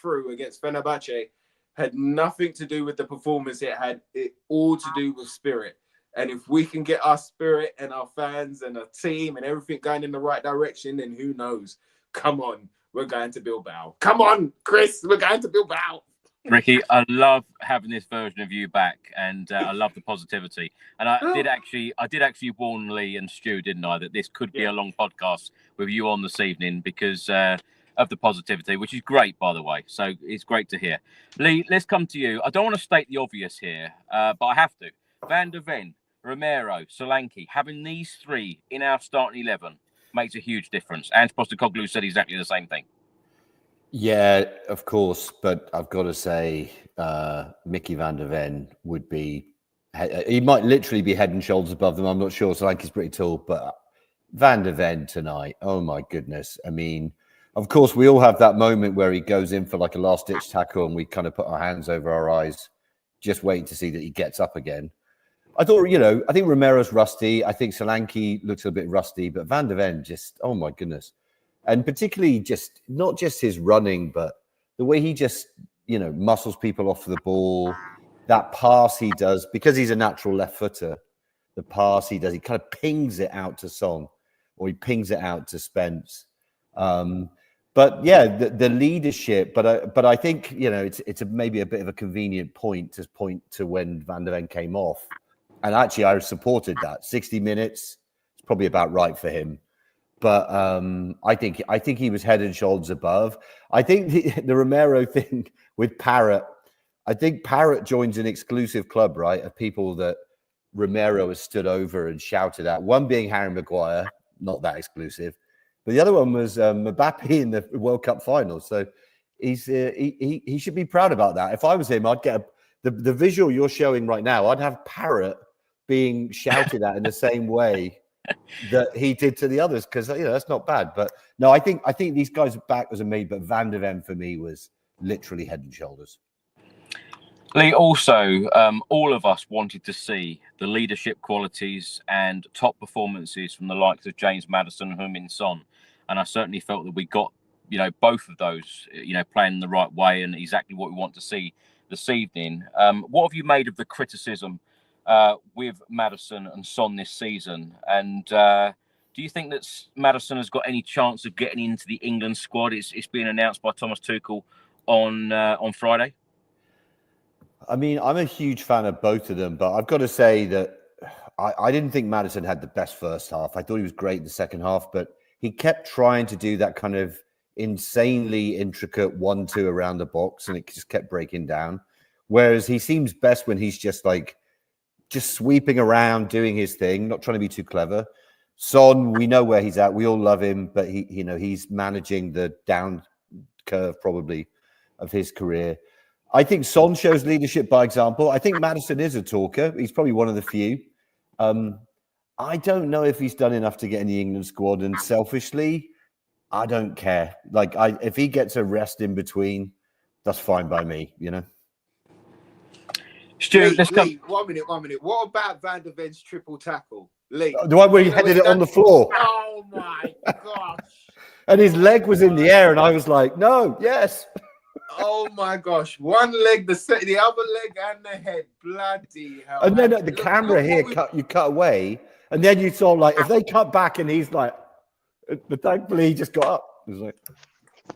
[SPEAKER 2] through against Fenerbahce had nothing to do with the performance. It had all to do with spirit. And if we can get our spirit and our fans and our team and everything going in the right direction, then who knows? Come on, we're going to Bilbao. Come on, Chris, we're going to Bilbao.
[SPEAKER 1] Ricky, I love having this version of you back, and I love the positivity. And I did actually warn Leigh and Stu, didn't I, that this could be a long podcast with you on this evening because of the positivity, which is great, by the way. So it's great to hear. Leigh, let's come to you. I don't want to state the obvious here, but I have to. Van der Ven, Romero, Solanke, having these three in our starting 11 makes a huge difference. Ange Postecoglou said exactly the same thing.
[SPEAKER 3] Yeah, of course. But I've got to say, Mickey van der Ven would be. He might literally be head and shoulders above them. I'm not sure. Solanke's pretty tall, but Van der Ven tonight. Oh my goodness! I mean, of course, we all have that moment where he goes in for like a last-ditch tackle, and we kind of put our hands over our eyes, just waiting to see that he gets up again. I thought, I think Romero's rusty. I think Solanke looks a bit rusty, but Van der Ven just, oh my goodness. And particularly just, not just his running, but the way he just, muscles people off the ball, that pass he does, because he's a natural left footer, the pass he does, he kind of pings it out to Son, or he pings it out to Spence. But yeah, the leadership, but I think, it's maybe a bit of a convenient point to when Van der Ven came off. And actually, I supported that. 60 minutes, it's probably about right for him. But I think he was head and shoulders above. I think the Romero thing with Parrott, I think Parrott joins an exclusive club, right, of people that Romero has stood over and shouted at. One being Harry Maguire, not that exclusive. But the other one was Mbappe in the World Cup final. So he should be proud about that. If I was him, I'd get the visual you're showing right now, I'd have Parrott being shouted at in the same way that he did to the others, because that's not bad. But no, I think these guys' back was amazing, but Van der Ven for me was literally head and shoulders.
[SPEAKER 1] Leigh, also, all of us wanted to see the leadership qualities and top performances from the likes of James Maddison and Heung-min Son, and I certainly felt that we got both of those playing in the right way and exactly what we want to see this evening. What have you made of the criticism with Maddison and Son this season? And do you think that Maddison has got any chance of getting into the England squad? It's been announced by Thomas Tuchel on Friday.
[SPEAKER 3] I mean, I'm a huge fan of both of them, but I've got to say that I didn't think Maddison had the best first half. I thought he was great in the second half, but he kept trying to do that kind of insanely intricate 1-2 around the box, and it just kept breaking down. Whereas he seems best when he's just sweeping around, doing his thing, not trying to be too clever. Son, we know where he's at. We all love him, but he's managing the down curve probably of his career. I think Son shows leadership by example. I think Maddison is a talker. He's probably one of the few. I don't know if he's done enough to get in the England squad, and selfishly, I don't care. If he gets a rest in between, that's fine by me,
[SPEAKER 1] Stu,
[SPEAKER 2] Leigh, 1 minute. What about Van der Ven's triple tackle? Leigh.
[SPEAKER 3] The one where he headed it on the floor.
[SPEAKER 2] Oh my gosh.
[SPEAKER 3] And his leg was in the air, and I was like, no, yes.
[SPEAKER 2] Oh my gosh. One leg, the other leg, and the head. Bloody hell.
[SPEAKER 3] And then the camera here cut away, and then you saw if they cut back and he's like, but thankfully he just got up. It was like,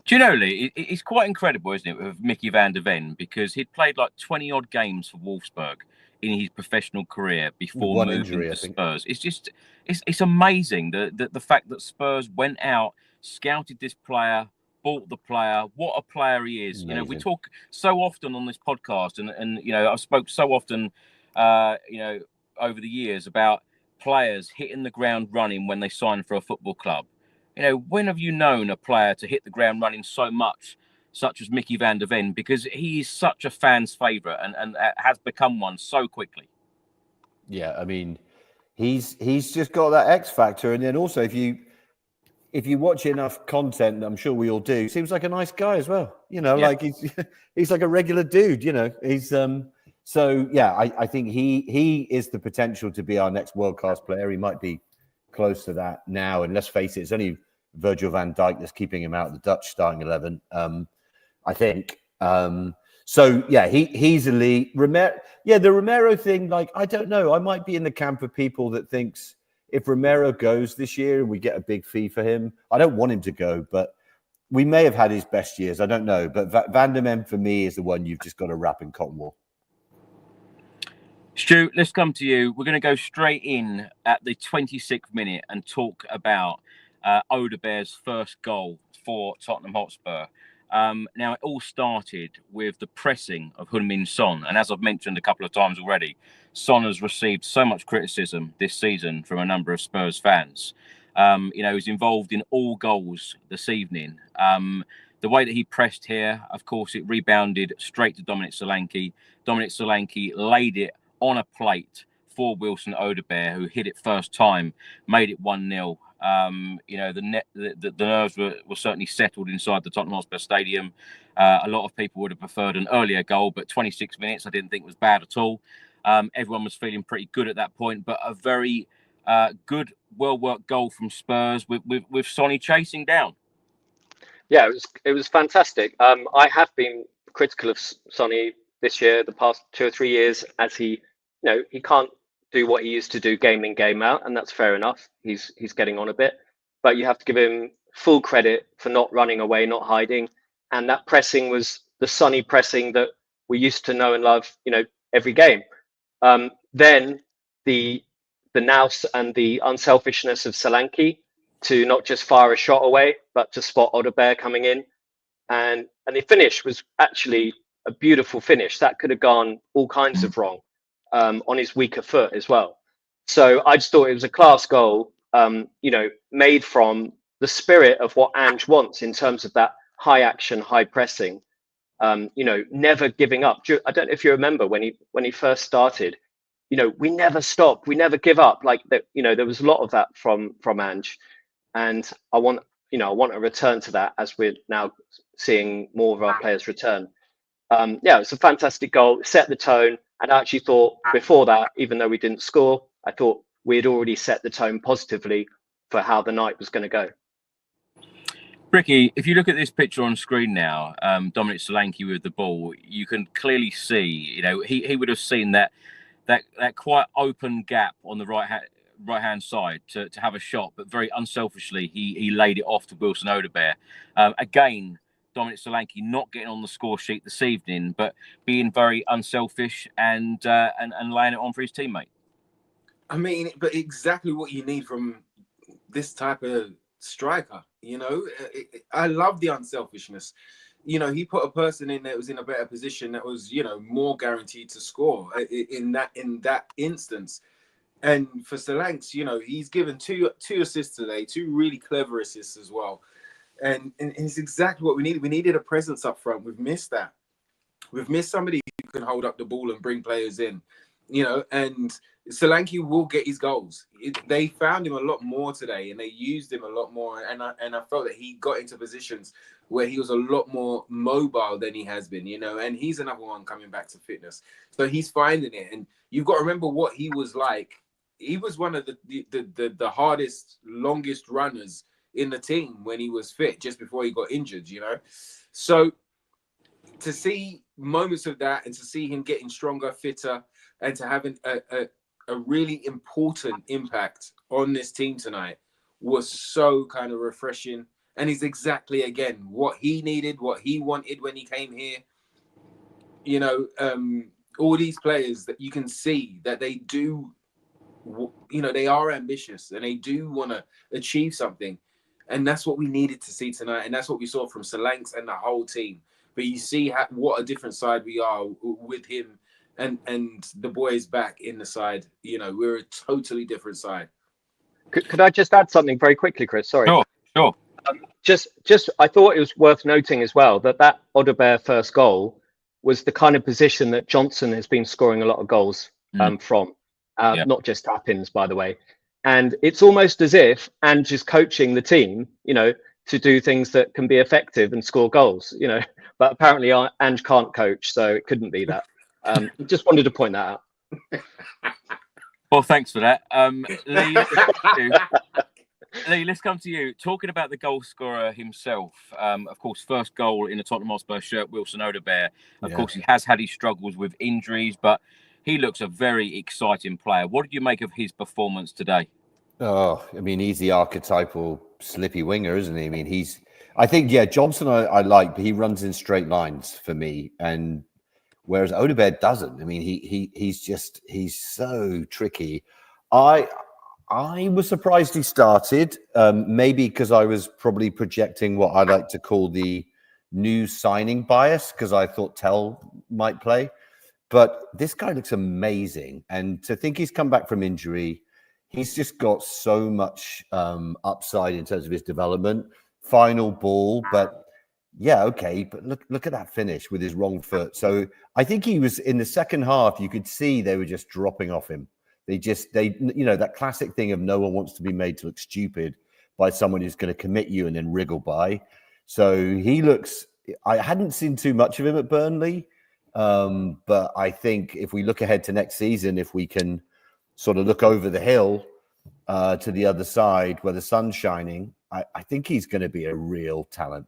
[SPEAKER 1] do you know, Leigh, it's quite incredible, isn't it, with Mickey van der Ven, because he'd played 20 odd games for Wolfsburg in his professional career before moving to Spurs. It's amazing the fact that Spurs went out, scouted this player, bought the player. What a player he is.
[SPEAKER 3] Amazing.
[SPEAKER 1] We talk so often on this podcast, and I've spoke so often over the years about players hitting the ground running when they sign for a football club. When have you known a player to hit the ground running so much, such as Mickey van der Ven? Because he is such a fan's favourite and has become one so quickly.
[SPEAKER 3] Yeah, I mean, he's just got that X factor, and then also if you watch enough content, I'm sure we all do, seems like a nice guy as well. He's like a regular dude. He's so yeah. I think he is the potential to be our next world class player. He might be close to that now, and let's face it, it's only Virgil van Dijk that's keeping him out of the Dutch starting 11. I think. So yeah, he's elite. The Romero thing, I don't know. I might be in the camp of people that thinks if Romero goes this year and we get a big fee for him, I don't want him to go, but we may have had his best years. I don't know. But Van der Ven for me is the one you've just got to wrap in cotton wool.
[SPEAKER 1] Stu, let's come to you. We're going to go straight in at the 26th minute and talk about Odobert's first goal for Tottenham Hotspur. Now, it all started with the pressing of Heung-min Son. And as I've mentioned a couple of times already, Son has received so much criticism this season from a number of Spurs fans. He's involved in all goals this evening. the way that he pressed here, of course, it rebounded straight to Dominic Solanke. Dominic Solanke laid it on a plate for Wilson Odobert, who hit it first time, made it 1-0. The nerves were certainly settled inside the Tottenham Hotspur Stadium. A lot of people would have preferred an earlier goal, but 26 minutes I didn't think was bad at all. Everyone was feeling pretty good at that point, but a very good, well-worked goal from Spurs with Sonny chasing down.
[SPEAKER 4] Yeah, it was fantastic. I have been critical of Sonny this year, the past 2 or 3 years, as he can't do what he used to do game in, game out, and that's fair enough. He's getting on a bit, but you have to give him full credit for not running away, not hiding, and that pressing was the Sonny pressing that we used to know and love, every game. Then the nous and the unselfishness of Solanke to not just fire a shot away, but to spot Odobert coming in, and the finish was actually a beautiful finish that could have gone all kinds of wrong. On his weaker foot as well. So I just thought it was a class goal, made from the spirit of what Ange wants in terms of that high action, high pressing, never giving up. I don't know if you remember when he first started, we never stop, we never give up. Like that, there was a lot of that from Ange, and I want a return to that as we're now seeing more of our players return. It's a fantastic goal, set the tone. And I actually thought before that, even though we didn't score, I thought we had already set the tone positively for how the night was going to go.
[SPEAKER 1] Ricky, if you look at this picture on screen now, Dominic Solanke with the ball, you can clearly see, he would have seen that quite open gap on the right hand side to have a shot, but very unselfishly he laid it off to Wilson Odobert. Again, Dominic Solanke not getting on the score sheet this evening, but being very unselfish and laying it on for his teammate.
[SPEAKER 2] I mean, but exactly what you need from this type of striker. I love the unselfishness. He put a person in that was in a better position that was, more guaranteed to score in that instance. And for Solanke, he's given two assists today, 2 really clever assists as well. And it's exactly what we needed. We needed a presence up front. We've missed that. We've missed somebody who can hold up the ball and bring players in, and Solanke will get his goals. They found him a lot more today, and they used him a lot more. And I felt that he got into positions where he was a lot more mobile than he has been, and he's another one coming back to fitness. So he's finding it. And you've got to remember what he was like. He was one of the hardest, longest runners in the team when he was fit, just before he got injured, So to see moments of that and to see him getting stronger, fitter, and to having a really important impact on this team tonight was so kind of refreshing. And he's exactly, again, what he needed, what he wanted when he came here. All these players that you can see that they do, they are ambitious and they do want to achieve something. And that's what we needed to see tonight. And that's what we saw from Solanke and the whole team. But you see what a different side we are with him and the boys back in the side. We're a totally different side.
[SPEAKER 4] Could I just add something very quickly, Chris? Sorry.
[SPEAKER 1] Sure.
[SPEAKER 4] Just I thought it was worth noting as well that Odobert first goal was the kind of position that Johnson has been scoring a lot of goals from. Not just tap-ins, by the way. And it's almost as if Ange is coaching the team, to do things that can be effective and score goals, But apparently Ange can't coach, so it couldn't be that. Just wanted to point that out.
[SPEAKER 1] Well, thanks for that. Leigh, let's come to you. Talking about the goal scorer himself, of course, first goal in the Tottenham Hotspur shirt, Wilson Odobert. Of course, he has had his struggles with injuries, but he looks a very exciting player. What did you make of his performance today?
[SPEAKER 3] Oh, I mean, he's the archetypal slippy winger, isn't he? I mean, I think Johnson I like, but he runs in straight lines for me. And whereas Odobert doesn't. I mean, he's so tricky. I was surprised he started, maybe because I was probably projecting what I like to call the new signing bias, because I thought Tell might play. But this guy looks amazing. And to think he's come back from injury, he's just got so much upside in terms of his development. Final ball, but Yeah, okay, but look at that finish with his wrong foot. So I think he was in the second half. You could see they were just dropping off him. They that classic thing of no one wants to be made to look stupid by someone who's going to commit you and then wriggle by. So he looks. I hadn't seen too much of him at Burnley, but I think if we look ahead to next season, if we can sort of look over the hill to the other side where the sun's shining, I think he's going to be a real talent.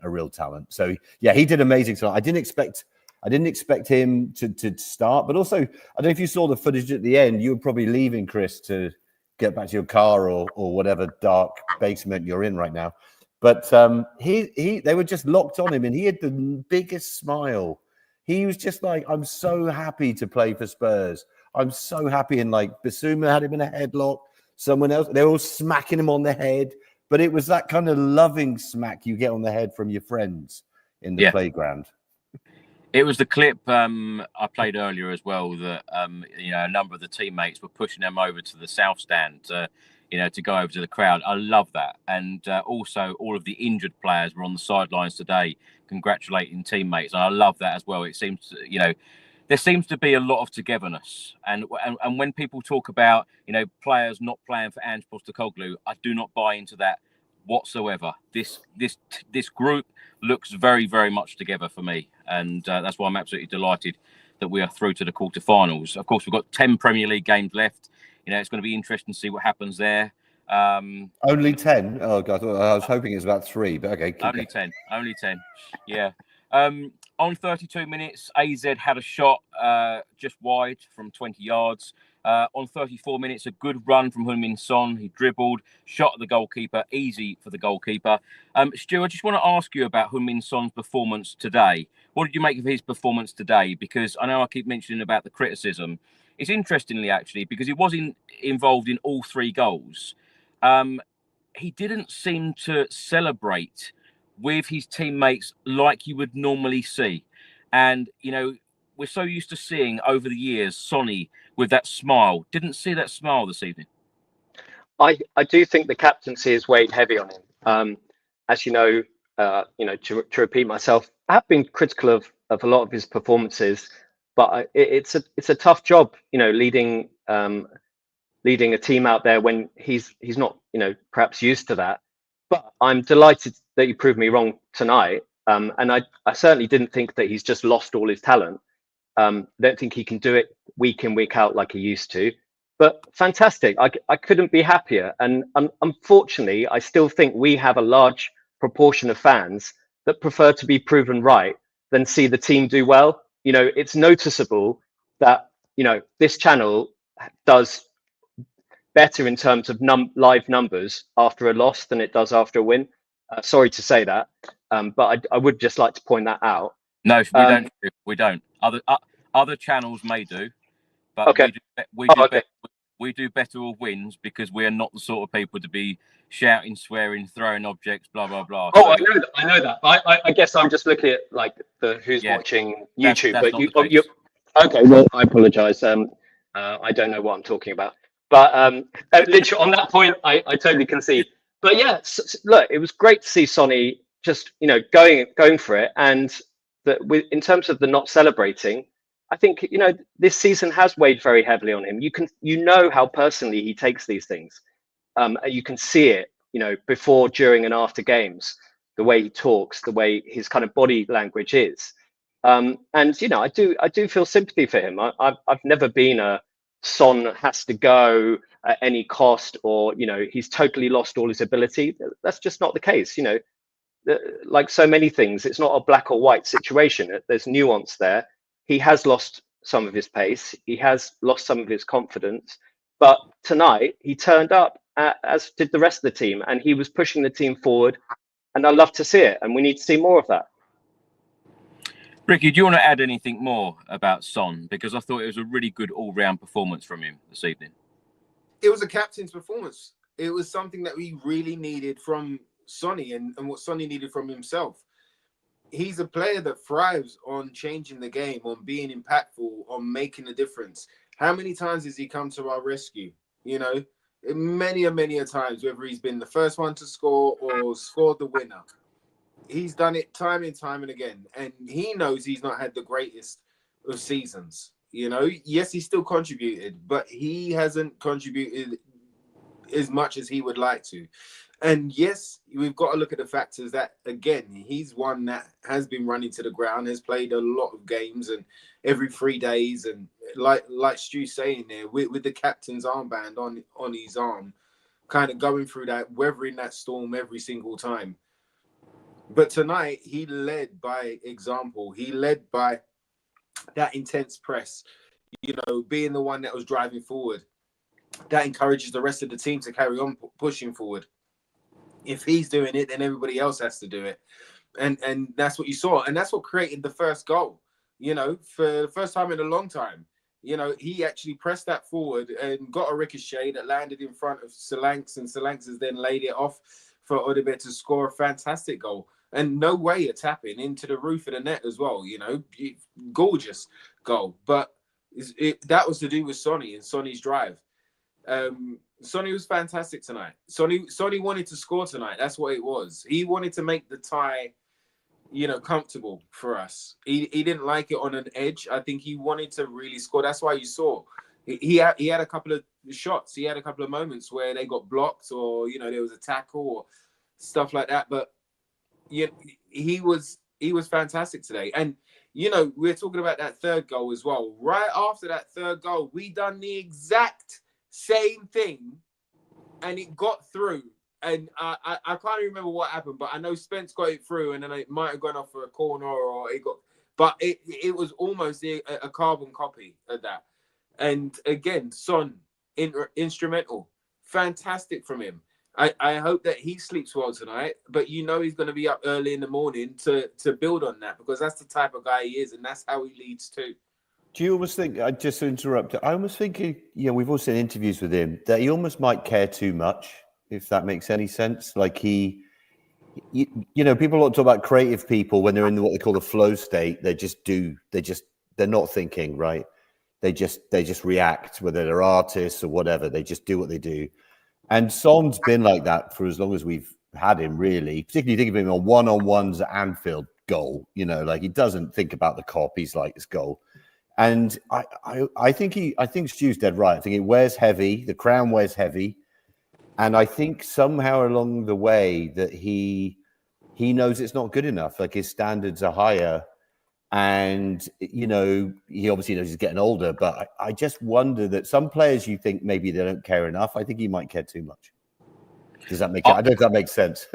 [SPEAKER 3] So yeah, he did amazing. So I didn't expect him to start, but also I don't know if you saw the footage at the end. You were probably leaving, Chris, to get back to your car or whatever dark basement you're in right now. But they were just locked on him, and he had the biggest smile. He was just like, I'm so happy to play for Spurs. I'm so happy. And like Bissouma had him in a headlock. Someone else, they were all smacking him on the head. But it was that kind of loving smack you get on the head from your friends in the playground.
[SPEAKER 1] It was the clip I played earlier as well that a number of the teammates were pushing them over to the south stand to go over to the crowd. I love that. And also all of the injured players were on the sidelines today congratulating teammates. And I love that as well. It seems, there seems to be a lot of togetherness. And when people talk about, players not playing for Ange Postecoglou, I do not buy into that whatsoever. This group looks very, very much together for me. And that's why I'm absolutely delighted that we are through to the quarterfinals. Of course, we've got 10 Premier League games left. It's going to be interesting to see what happens there.
[SPEAKER 3] Only 10? Oh, God, I was hoping it was about 3, but okay.
[SPEAKER 1] Only 10. Yeah. On 32 minutes, AZ had a shot just wide from 20 yards. On 34 minutes, a good run from Heung-min Son. He dribbled, shot at the goalkeeper, easy for the goalkeeper. Stu, I just want to ask you about Heung-min Son's performance today. What did you make of his performance today? Because I know I keep mentioning about the criticism. It's interestingly, actually, because he was involved in all 3 goals. He didn't seem to celebrate with his teammates like you would normally see. And, we're so used to seeing over the years Sonny with that smile. Didn't see that smile this evening.
[SPEAKER 4] I do think the captaincy has weighed heavy on him. As you know, to repeat myself, I have been critical of a lot of his performances, but it's a tough job, leading a team out there when he's not, perhaps used to that. But I'm delighted that you proved me wrong tonight. And I certainly didn't think that he's just lost all his talent. Don't think he can do it week in, week out like he used to. But fantastic. I couldn't be happier. And unfortunately, I still think we have a large proportion of fans that prefer to be proven right than see the team do well. It's noticeable that, this channel does better in terms of live numbers after a loss than it does after a win. Sorry to say that, but I would just like to point that out.
[SPEAKER 1] No, we don't. Other channels may do, but
[SPEAKER 4] okay.
[SPEAKER 1] we do better with wins because we are not the sort of people to be shouting, swearing, throwing objects, blah blah blah.
[SPEAKER 4] Oh, so, I know that. I guess I'm just looking at like who's watching YouTube. But you okay? Well, I apologise. I don't know what I'm talking about. But literally on that point, I totally concede. But yeah, look, it was great to see Sonny just going for it, and that in terms of the not celebrating, I think this season has weighed very heavily on him. You know how personally he takes these things. You can see it, before, during, and after games, the way he talks, the way his kind of body language is. And I do feel sympathy for him. I've never been a Son has to go at any cost, or he's totally lost all his ability. That's just not the case. Like so many things, it's not a black or white situation. There's nuance there. He has lost some of his pace. He has lost some of his confidence. But tonight he turned up, as did the rest of the team, and he was pushing the team forward. And I love to see it, and we need to see more of that.
[SPEAKER 1] Ricky, do you want to add anything more about Son? Because I thought it was a really good all-round performance from him this evening.
[SPEAKER 2] It was a captain's performance. It was something that we really needed from Sonny and what Sonny needed from himself. He's a player that thrives on changing the game, on being impactful, on making a difference. How many times has he come to our rescue? Many a times, whether he's been the first one to score or scored the winner. he's done it time and time and again, and he knows he's not had the greatest of seasons. You know, yes, he still contributed, but he hasn't contributed as much as he would like to. And yes, we've got to look at the factors that, again, he's one that has been running to the ground, has played a lot of games and every 3 days. And like Stu's saying there, with the captain's armband on his arm, kind of going through that, weathering that storm every single time. But tonight, he led by example. He led by that intense press, you know, being the one that was driving forward. That encourages the rest of the team to carry on pushing forward. If he's doing it, then everybody else has to do it. And that's what you saw. And that's what created the first goal, you know, for the first time in a long time. You know, he actually pressed that forward and got a ricochet that landed in front of Solanke, and Solanke has then laid it off for Odobert to score a fantastic goal. And no way a tapping into the roof of the net as well, you know, gorgeous goal. But that was to do with Sonny and Sonny's drive. Sonny was fantastic tonight. Sonny wanted to score tonight. That's what it was. He wanted to make the tie, you know, comfortable for us. He didn't like it on an edge. I think he wanted to really score. That's why you saw he had a couple of shots. He had a couple of moments where they got blocked, or, you know, there was a tackle or stuff like that. But yeah, he was fantastic today. And, you know, we're talking about that third goal as well. Right after that third goal, we done the exact same thing, and it got through. And I can't remember what happened, but I know Spence got it through, and then it might have gone off for a corner, or it got. But it was almost a carbon copy of that. And again, Son instrumental, fantastic from him. I hope that he sleeps well tonight, but you know he's going to be up early in the morning to build on that, because that's the type of guy he is, and that's how he leads too.
[SPEAKER 3] Do you almost think, just to interrupt, I almost think, you know, we've all seen interviews with him, that he almost might care too much, if that makes any sense. Like you know, people talk about creative people when they're in what they call the flow state. They're not thinking, right? They just react, whether they're artists or whatever. They just do what they do. And Son's been like that for as long as we've had him, really. Particularly think of him on one-on-ones at Anfield goal. You know, like, he doesn't think about the cop. He's like, this goal. And I think Stu's dead right. I think it wears heavy. The crown wears heavy. And I think somehow along the way that he knows it's not good enough. Like, his standards are higher. And, you know, he obviously knows he's getting older, but I just wonder that some players, you think maybe they don't care enough. I think he might care too much. Does that make I don't know if that makes sense.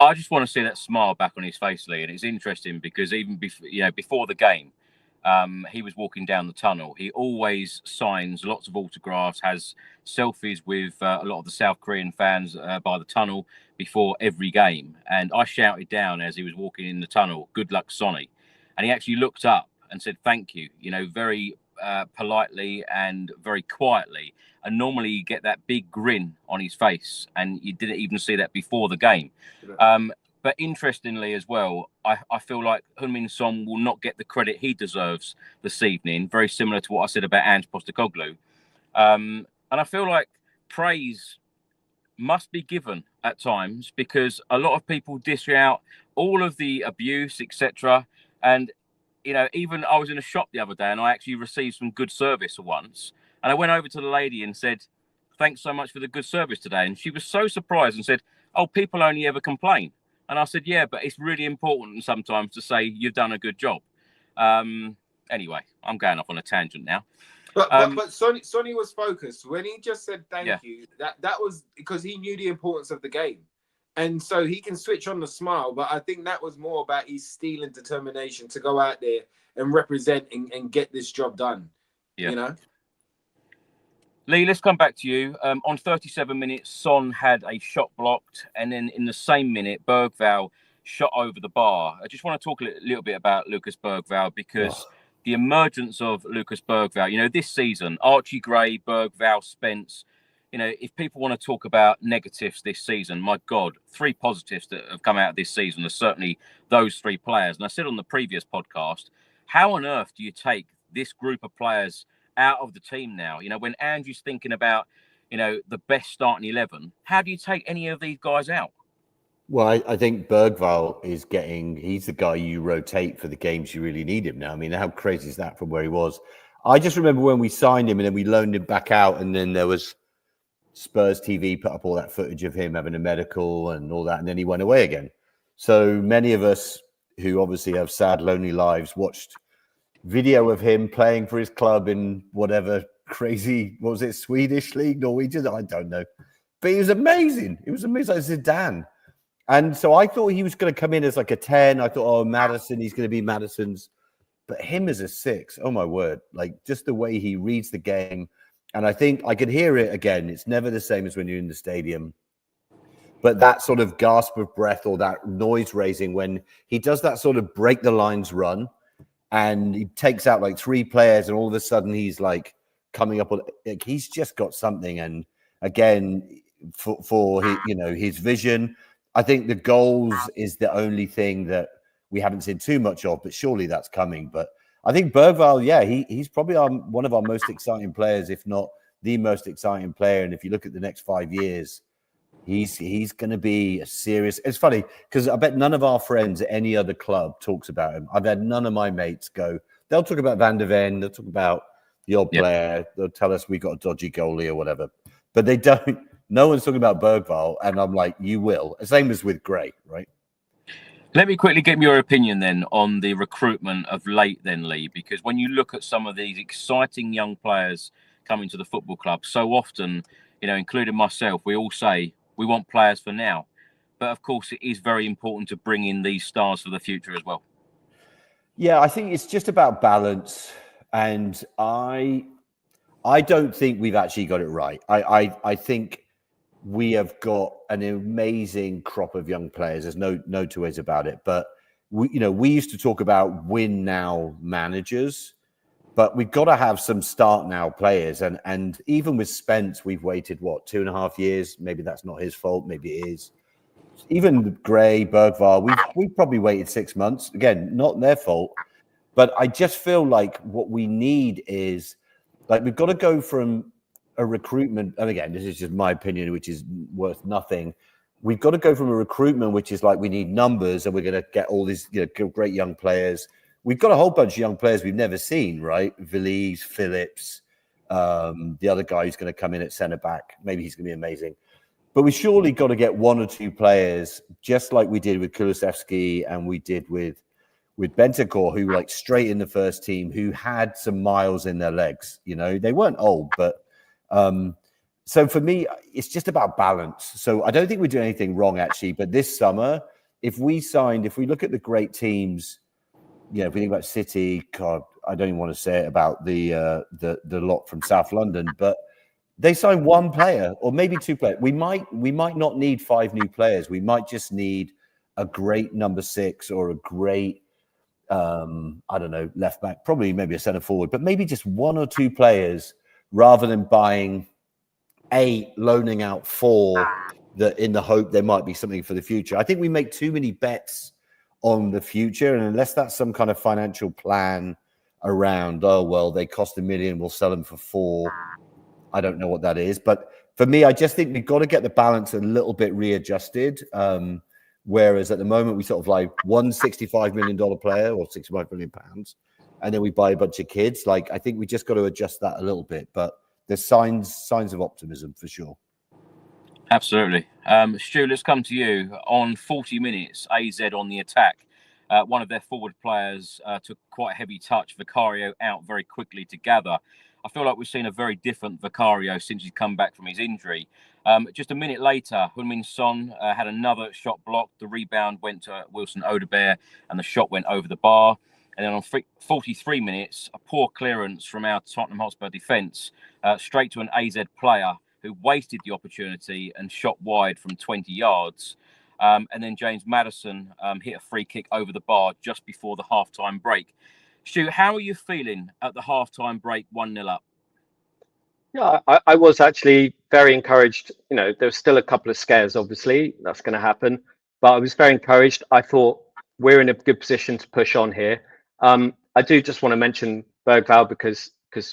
[SPEAKER 1] I just want to see that smile back on his face, Leigh. And it's interesting because even before the game, he was walking down the tunnel. He always signs lots of autographs, has selfies with a lot of the South Korean fans by the tunnel before every game. And I shouted down as he was walking in the tunnel, "Good luck, Sonny." And he actually looked up and said, "Thank you," you know, very politely and very quietly. And normally you get that big grin on his face, and you didn't even see that before the game. But interestingly as well, I feel like Heung-min Son will not get the credit he deserves this evening, very similar to what I said about Ange Postecoglou. And I feel like praise must be given at times, because a lot of people dish out all of the abuse, etc. And, you know, even I was in a shop the other day and I actually received some good service once. And I went over to the lady and said, "Thanks so much for the good service today." And she was so surprised and said, "Oh, people only ever complain." And I said, "Yeah, but it's really important sometimes to say you've done a good job." Anyway, I'm going off on a tangent now.
[SPEAKER 2] But Sonny was focused when he just said thank you. That was because he knew the importance of the game. And so he can switch on the smile, but I think that was more about his steel and determination to go out there and represent and get this job done. Yeah. You know?
[SPEAKER 1] Leigh, let's come back to you. On 37 minutes, Son had a shot blocked, and then in the same minute, Bergvall shot over the bar. I just want to talk a little bit about Lucas Bergvall, because the emergence of Lucas Bergvall, you know, this season, Archie Gray, Bergvall, Spence, you know, if people want to talk about negatives this season, my God, 3 positives that have come out of this season are certainly those 3 players. And I said on the previous podcast, how on earth do you take this group of players out of the team now? You know, when Andrew's thinking about, you know, the best starting 11, how do you take any of these guys out?
[SPEAKER 3] Well, I think Bergvall he's the guy you rotate for the games you really need him now. I mean, how crazy is that from where he was? I just remember when we signed him and then we loaned him back out, and then there was Spurs TV put up all that footage of him having a medical and all that, and then he went away again. So many of us who obviously have sad, lonely lives watched video of him playing for his club in whatever crazy, what was it, Swedish league, Norwegian? I don't know. But he was amazing. It was amazing, like Zidane. And so I thought he was going to come in as like a 10. I thought, oh, Maddison, he's going to be Maddison's. But him as a 6, oh my word, like just the way he reads the game. And I think I could hear it again. It's never the same as when you're in the stadium. But that sort of gasp of breath or that noise raising when he does that sort of break the lines run and he takes out like 3 players and all of a sudden he's like coming up with, like, he's just got something. And again, for his, his vision, I think the goals is the only thing that we haven't seen too much of, but surely that's coming. But I think Bergvall, he's probably one of our most exciting players, if not the most exciting player. And if you look at the next 5 years, he's going to be a serious. It's funny because I bet none of our friends at any other club talks about him. I've had none of my mates go. They'll talk about Van der Ven. They'll talk about the old player. They'll tell us we got a dodgy goalie or whatever, but they don't. No one's talking about Bergvall, and I'm like, you will. Same as with Gray, right?
[SPEAKER 1] Let me quickly get your opinion then on the recruitment of late then, Leigh, because when you look at some of these exciting young players coming to the football club, so often, including myself, we all say we want players for now. But of course, it is very important to bring in these stars for the future as well.
[SPEAKER 3] Yeah, I think it's just about balance. And I don't think we've actually got it right. I think we have got an amazing crop of young players. There's no two ways about it. But we used to talk about win now managers, but we've got to have some start now players. And even with Spence, we've waited 2.5 years. Maybe that's not his fault. Maybe it is. Even Gray, Bergvall, we've probably waited 6 months. Again, not their fault. But I just feel like what we need is we've got to go from a recruitment, and again, this is just my opinion, which is worth nothing. We've got to go from a recruitment, which is like we need numbers, and we're going to get all these great young players. We've got a whole bunch of young players we've never seen, right? Villiers, Phillips, the other guy who's going to come in at centre back. Maybe he's going to be amazing. But we surely got to get 1 or 2 players, just like we did with Kulusevski and we did with Bentancur, who were straight in the first team, who had some miles in their legs. They weren't old, but so for me, it's just about balance. So I don't think we're doing anything wrong, actually. But this summer, if we look at the great teams, if we think about City, God, I don't even want to say it about the lot from South London, but they signed 1 player or maybe 2 players. We might not need 5 new players. We might just need a great number 6 or a great, I don't know, left back, probably maybe a centre forward, but maybe just 1 or 2 players rather than buying 8, loaning out 4 that in the hope there might be something for the future. I think we make too many bets on the future. And unless that's some kind of financial plan around, they cost $1 million, we'll sell them for 4. I don't know what that is. But for me, I just think we've got to get the balance a little bit readjusted. Whereas at the moment, we sort of like one $65 million player or £65 million, and then we buy a bunch of kids. I think we just got to adjust that a little bit. But there's signs of optimism for sure.
[SPEAKER 1] Absolutely. Stu, let's come to you. On 40 minutes, AZ on the attack. One of their forward players took quite a heavy touch. Vicario out very quickly to gather. I feel like we've seen a very different Vicario since he's come back from his injury. Just a minute later, Heung-min Son had another shot blocked. The rebound went to Wilson Odobert and the shot went over the bar. And then on 43 minutes, a poor clearance from our Tottenham Hotspur defence straight to an AZ player who wasted the opportunity and shot wide from 20 yards. And then James Maddison hit a free kick over the bar just before the half-time break. Stu, how are you feeling at the half-time break, 1-0 up?
[SPEAKER 4] Yeah, I was actually very encouraged. There's still a couple of scares, obviously. That's going to happen. But I was very encouraged. I thought we're in a good position to push on here. I do just want to mention Bergvall because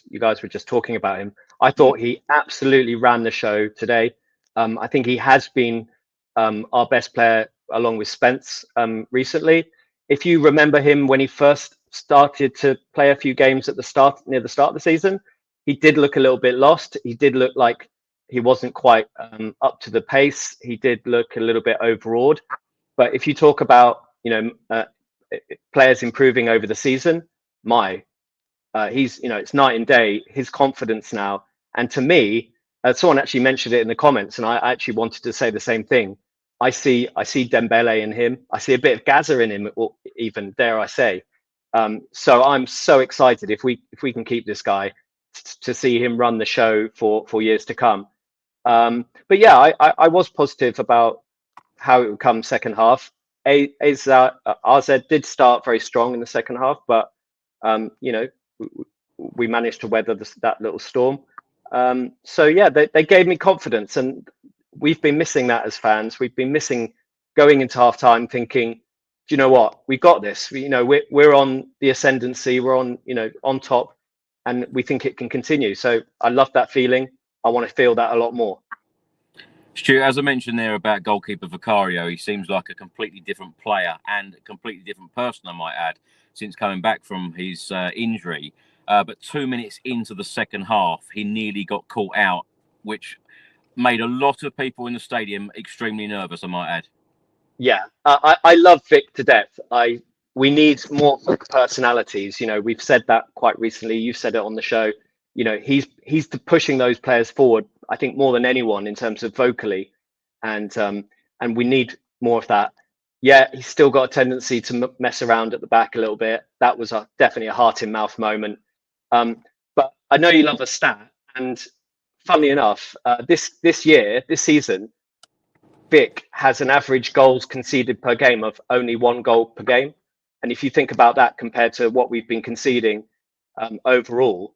[SPEAKER 4] you guys were just talking about him. I thought he absolutely ran the show today. I think he has been our best player along with Spence recently. If you remember him when he first started to play a few games at near the start of the season, he did look a little bit lost. He did look like he wasn't quite up to the pace. He did look a little bit overawed. But if you talk about, players improving over the season, he's, it's night and day, his confidence now. And to me, someone actually mentioned it in the comments, and I actually wanted to say the same thing. I see Dembele in him. I see a bit of Gaza in him, or even dare I say. So I'm so excited if we can keep this guy to see him run the show for years to come. But yeah, I was positive about how it would come second half. AZ did start very strong in the second half, but we managed to weather that little storm. So yeah, they gave me confidence, and we've been missing that as fans. We've been missing going into half time thinking, do you know what, we got this. We're on the ascendancy. We're on top, and we think it can continue. So I love that feeling. I want to feel that a lot more.
[SPEAKER 1] Stu, as I mentioned there about goalkeeper Vicario, he seems like a completely different player and a completely different person, I might add, since coming back from his injury. But 2 minutes into the second half, he nearly got caught out, which made a lot of people in the stadium extremely nervous, I might add.
[SPEAKER 4] Yeah, I love Vic to death. We need more personalities. We've said that quite recently. You've said it on the show. He's pushing those players forward, I think, more than anyone in terms of vocally, and we need more of that. Yeah, he's still got a tendency to mess around at the back a little bit. That was definitely a heart in mouth moment. But I know you love a stat, and funnily enough, this season, Vic has an average goals conceded per game of only 1 goal per game. And if you think about that compared to what we've been conceding overall,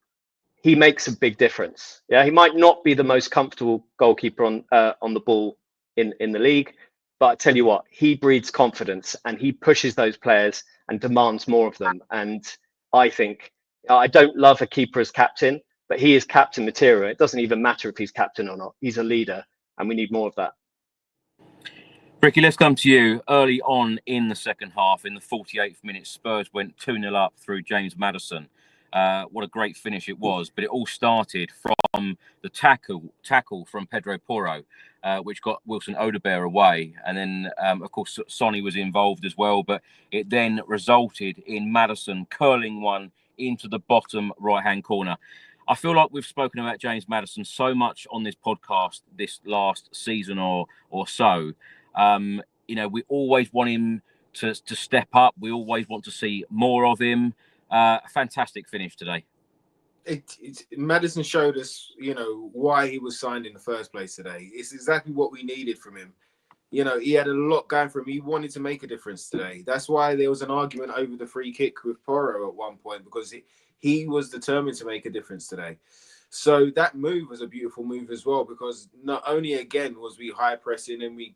[SPEAKER 4] he makes a big difference. Yeah, he might not be the most comfortable goalkeeper on the ball in the league, but I tell you what, he breeds confidence and he pushes those players and demands more of them. And I think, I don't love a keeper as captain, but he is captain material. It doesn't even matter if he's captain or not. He's a leader, and we need more of that.
[SPEAKER 1] Ricky, let's come to you. Early on in the second half, in the 48th minute, Spurs went 2-0 up through James Maddison. What a great finish it was. But it all started from the tackle from Pedro Porro, which got Wilson Odobert away. And then, of course, Sonny was involved as well. But it then resulted in Maddison curling one into the bottom right-hand corner. I feel like we've spoken about James Maddison so much on this podcast this last season or so. We always want him to step up. We always want to see more of him. A fantastic finish today.
[SPEAKER 2] Maddison showed us, why he was signed in the first place today. It's exactly what we needed from him. He had a lot going for him. He wanted to make a difference today. That's why there was an argument over the free kick with Porro at one point, because he was determined to make a difference today. So that move was a beautiful move as well, because not only again was we high pressing and we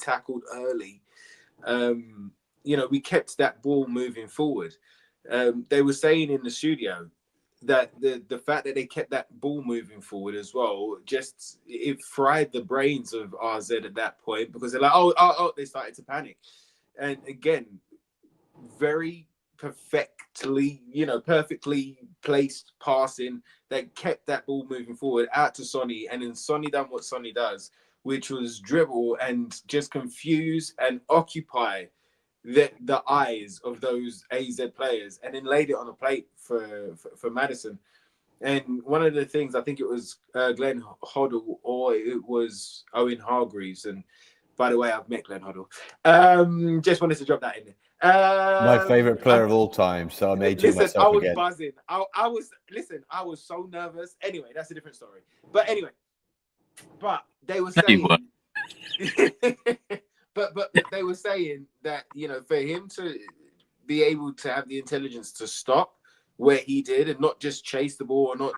[SPEAKER 2] tackled early, we kept that ball moving forward. They were saying in the studio that the fact that they kept that ball moving forward as well, just it fried the brains of RZ at that point, because they're like, oh, they started to panic. And again, very perfectly placed passing that kept that ball moving forward out to Sonny, and then Sonny done what Sonny does, which was dribble and just confuse and occupy the eyes of those AZ players, and then laid it on a plate for Maddison. And one of the things, I think it was Glenn Hoddle or it was Owen Hargreaves, and by the way, I've met Glenn Hoddle. Just wanted to drop that in there.
[SPEAKER 3] My favourite player of all time, so I made you myself
[SPEAKER 2] I was
[SPEAKER 3] again.
[SPEAKER 2] buzzing. I was so nervous. Anyway, that's a different story. But they were saying, but they were saying that for him to be able to have the intelligence to stop where he did and not just chase the ball or not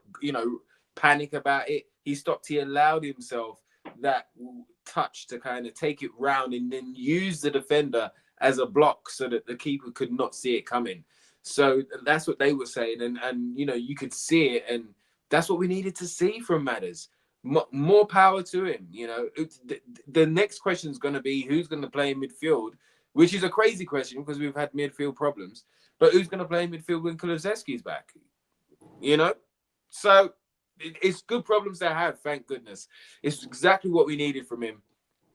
[SPEAKER 2] panic about it, he stopped. He allowed himself that touch to kind of take it round and then use the defender as a block so that the keeper could not see it coming. So that's what they were saying. And you could see it. And that's what we needed to see from Madders. more power to him. You know, the next question is going to be who's going to play in midfield, which is a crazy question because we've had midfield problems. But who's going to play in midfield when Kulusevski's back? You know, so it's good problems to have. Thank goodness, it's exactly what we needed from him.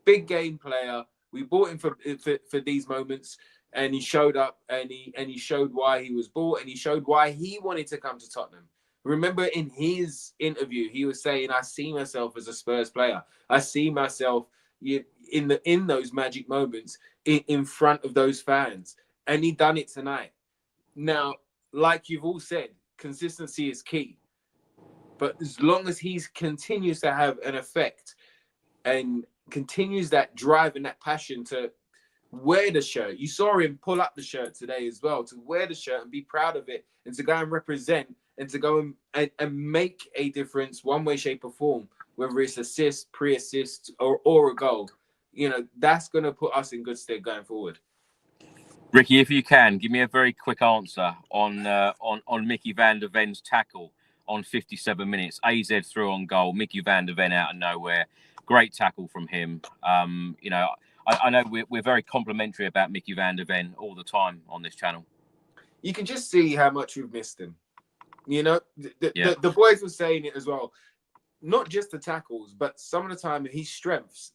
[SPEAKER 2] Big game player. We bought him for these moments, and he showed up, and he showed why he was bought, and he showed why he wanted to come to Tottenham. Remember in his interview, he was saying, "I see myself as a Spurs player. I see myself in those magic moments in front of those fans," and he done it tonight. Now, like you've all said, consistency is key. But as long as he continues to have an effect and continues that drive and that passion to wear the shirt, you saw him pull up the shirt today as well, to wear the shirt and be proud of it and to go and represent and to go and make a difference one way, shape or form, whether it's assist, pre-assist or a goal. You know, that's going to put us in good stead going forward.
[SPEAKER 1] Ricky, if you can, give me a very quick answer on Mickey van der Ven's tackle on 57 minutes. AZ threw on goal, Mickey van der Ven out of nowhere. Great tackle from him. You know, I know we're very complimentary about Mickey van der Ven all the time on this channel.
[SPEAKER 2] You can just see how much we've missed him. You know, the boys were saying it as well. Not just the tackles, but some of the time his strengths.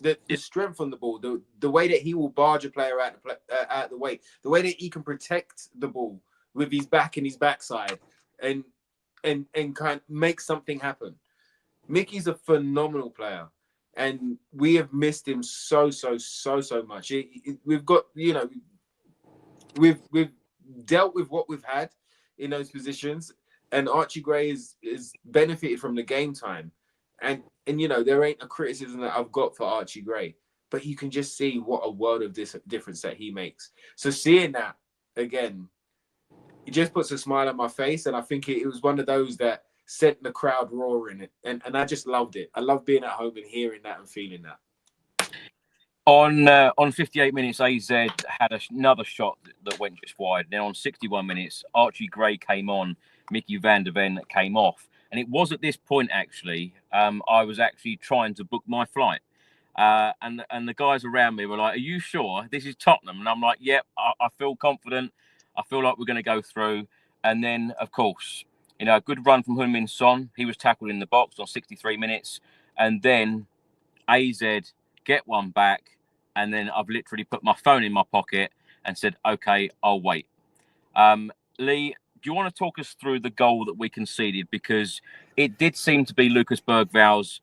[SPEAKER 2] The strength on the ball, the way that he will barge a player out the way, the way that he can protect the ball with his back and his backside, and kind of make something happen. Mickey's a phenomenal player, and we have missed him so much. We've got, you know, we've dealt with what we've had in those positions, and Archie Gray is benefited from the game time. And you know, there ain't a criticism that I've got for Archie Gray, but you can just see what a world of difference that he makes. So seeing that again, it just puts a smile on my face, and I think it was one of those that sent the crowd roaring, and I just loved it. I love being at home and hearing that and feeling that.
[SPEAKER 1] On 58 minutes, AZ had another shot that went just wide. Then on 61 minutes, Archie Gray came on, Mickey van der Ven came off. And it was at this point, actually, I was actually trying to book my flight. And the guys around me were like, "Are you sure this is Tottenham?" And I'm like, "Yep, I feel confident. I feel like we're going to go through." And then, of course, you know, a good run from Heung-min Son. He was tackled in the box on 63 minutes. And then AZ get one back. And then I've literally put my phone in my pocket and said, "Okay, I'll wait." Leigh, do you want to talk us through the goal that we conceded? Because it did seem to be Lucas Bergval's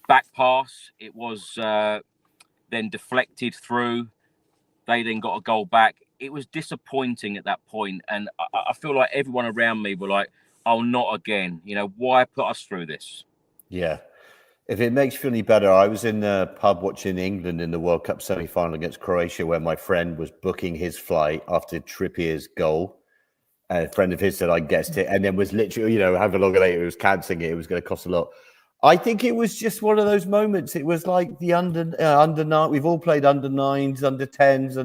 [SPEAKER 1] back pass. It was then deflected through. They then got a goal back. It was disappointing at that point. And I feel like everyone around me were like, "Oh, not again. You know, why put us through this?"
[SPEAKER 3] Yeah. If it makes you feel any better, I was in the pub watching England in the World Cup semi-final against Croatia where my friend was booking his flight after Trippier's goal. A friend of his said I guessed it, and then was literally, you know, however long later, it was cancelling it. It was going to cost a lot. I think it was just one of those moments. It was like the under nine. We've all played under nines, under tens,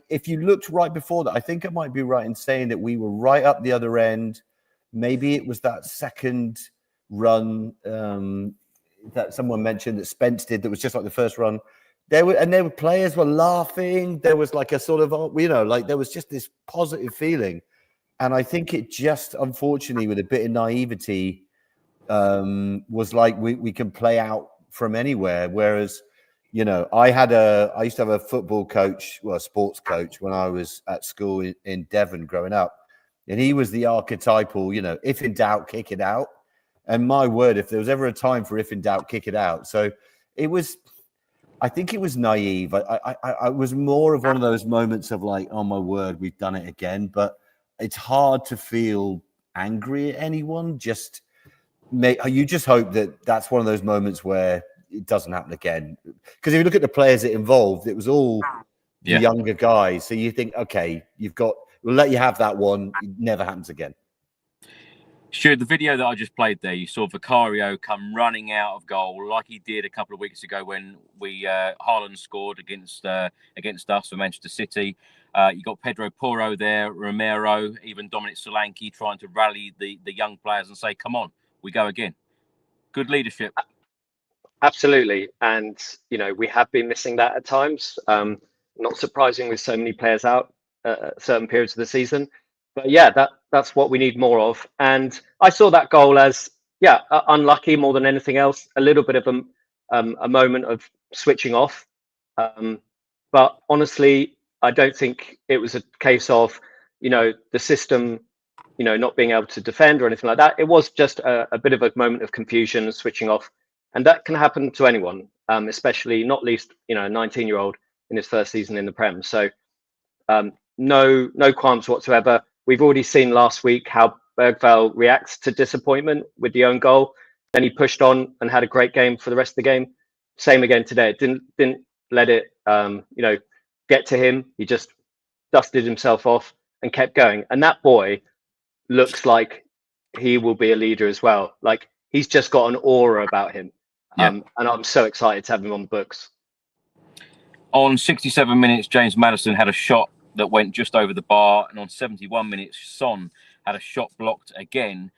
[SPEAKER 3] if you looked right before that, I think I might be right in saying that we were right up the other end. Maybe it was that second run that someone mentioned that Spence did. That was just like the first run. There were players were laughing. There was like a sort of, you know, like there was just this positive feeling. And I think it just, unfortunately, with a bit of naivety, was like we can play out from anywhere. Whereas, you know, I used to have a football coach, well, a sports coach when I was at school in Devon growing up. And he was the archetypal, you know, if in doubt, kick it out. And my word, if there was ever a time for if in doubt, kick it out. So it was, I think it was naive. I was more of one of those moments of like, oh my word, we've done it again. But it's hard to feel angry at anyone. You just hope that that's one of those moments where it doesn't happen again. Because if you look at the players it involved, it was all the younger guys. So you think, okay, we'll let you have that one. It never happens again.
[SPEAKER 1] Stuart, the video that I just played there, you saw Vicario come running out of goal like he did a couple of weeks ago when Haaland scored against us for Manchester City. You got Pedro Porro there, Romero, even Dominic Solanke trying to rally the young players and say, "Come on, we go again." Good leadership.
[SPEAKER 4] Absolutely. And, we have been missing that at times. Not surprising with so many players out at certain periods of the season. But yeah, that's what we need more of. And I saw that goal as, unlucky more than anything else. A little bit of a moment of switching off. But honestly, I don't think it was a case of, the system, not being able to defend or anything like that. It was just a bit of a moment of confusion and switching off. And that can happen to anyone, especially not least, a 19-year-old in his first season in the Prem. So no qualms whatsoever. We've already seen last week how Bergvall reacts to disappointment with the own goal. Then he pushed on and had a great game for the rest of the game. Same again today. It didn't let it, get to him. He just dusted himself off and kept going. And that boy looks like he will be a leader as well. Like, he's just got an aura about him. And I'm so excited to have him on the books.
[SPEAKER 1] On 67 minutes, James Maddison had a shot that went just over the bar. And on 71 minutes, Son had a shot blocked again.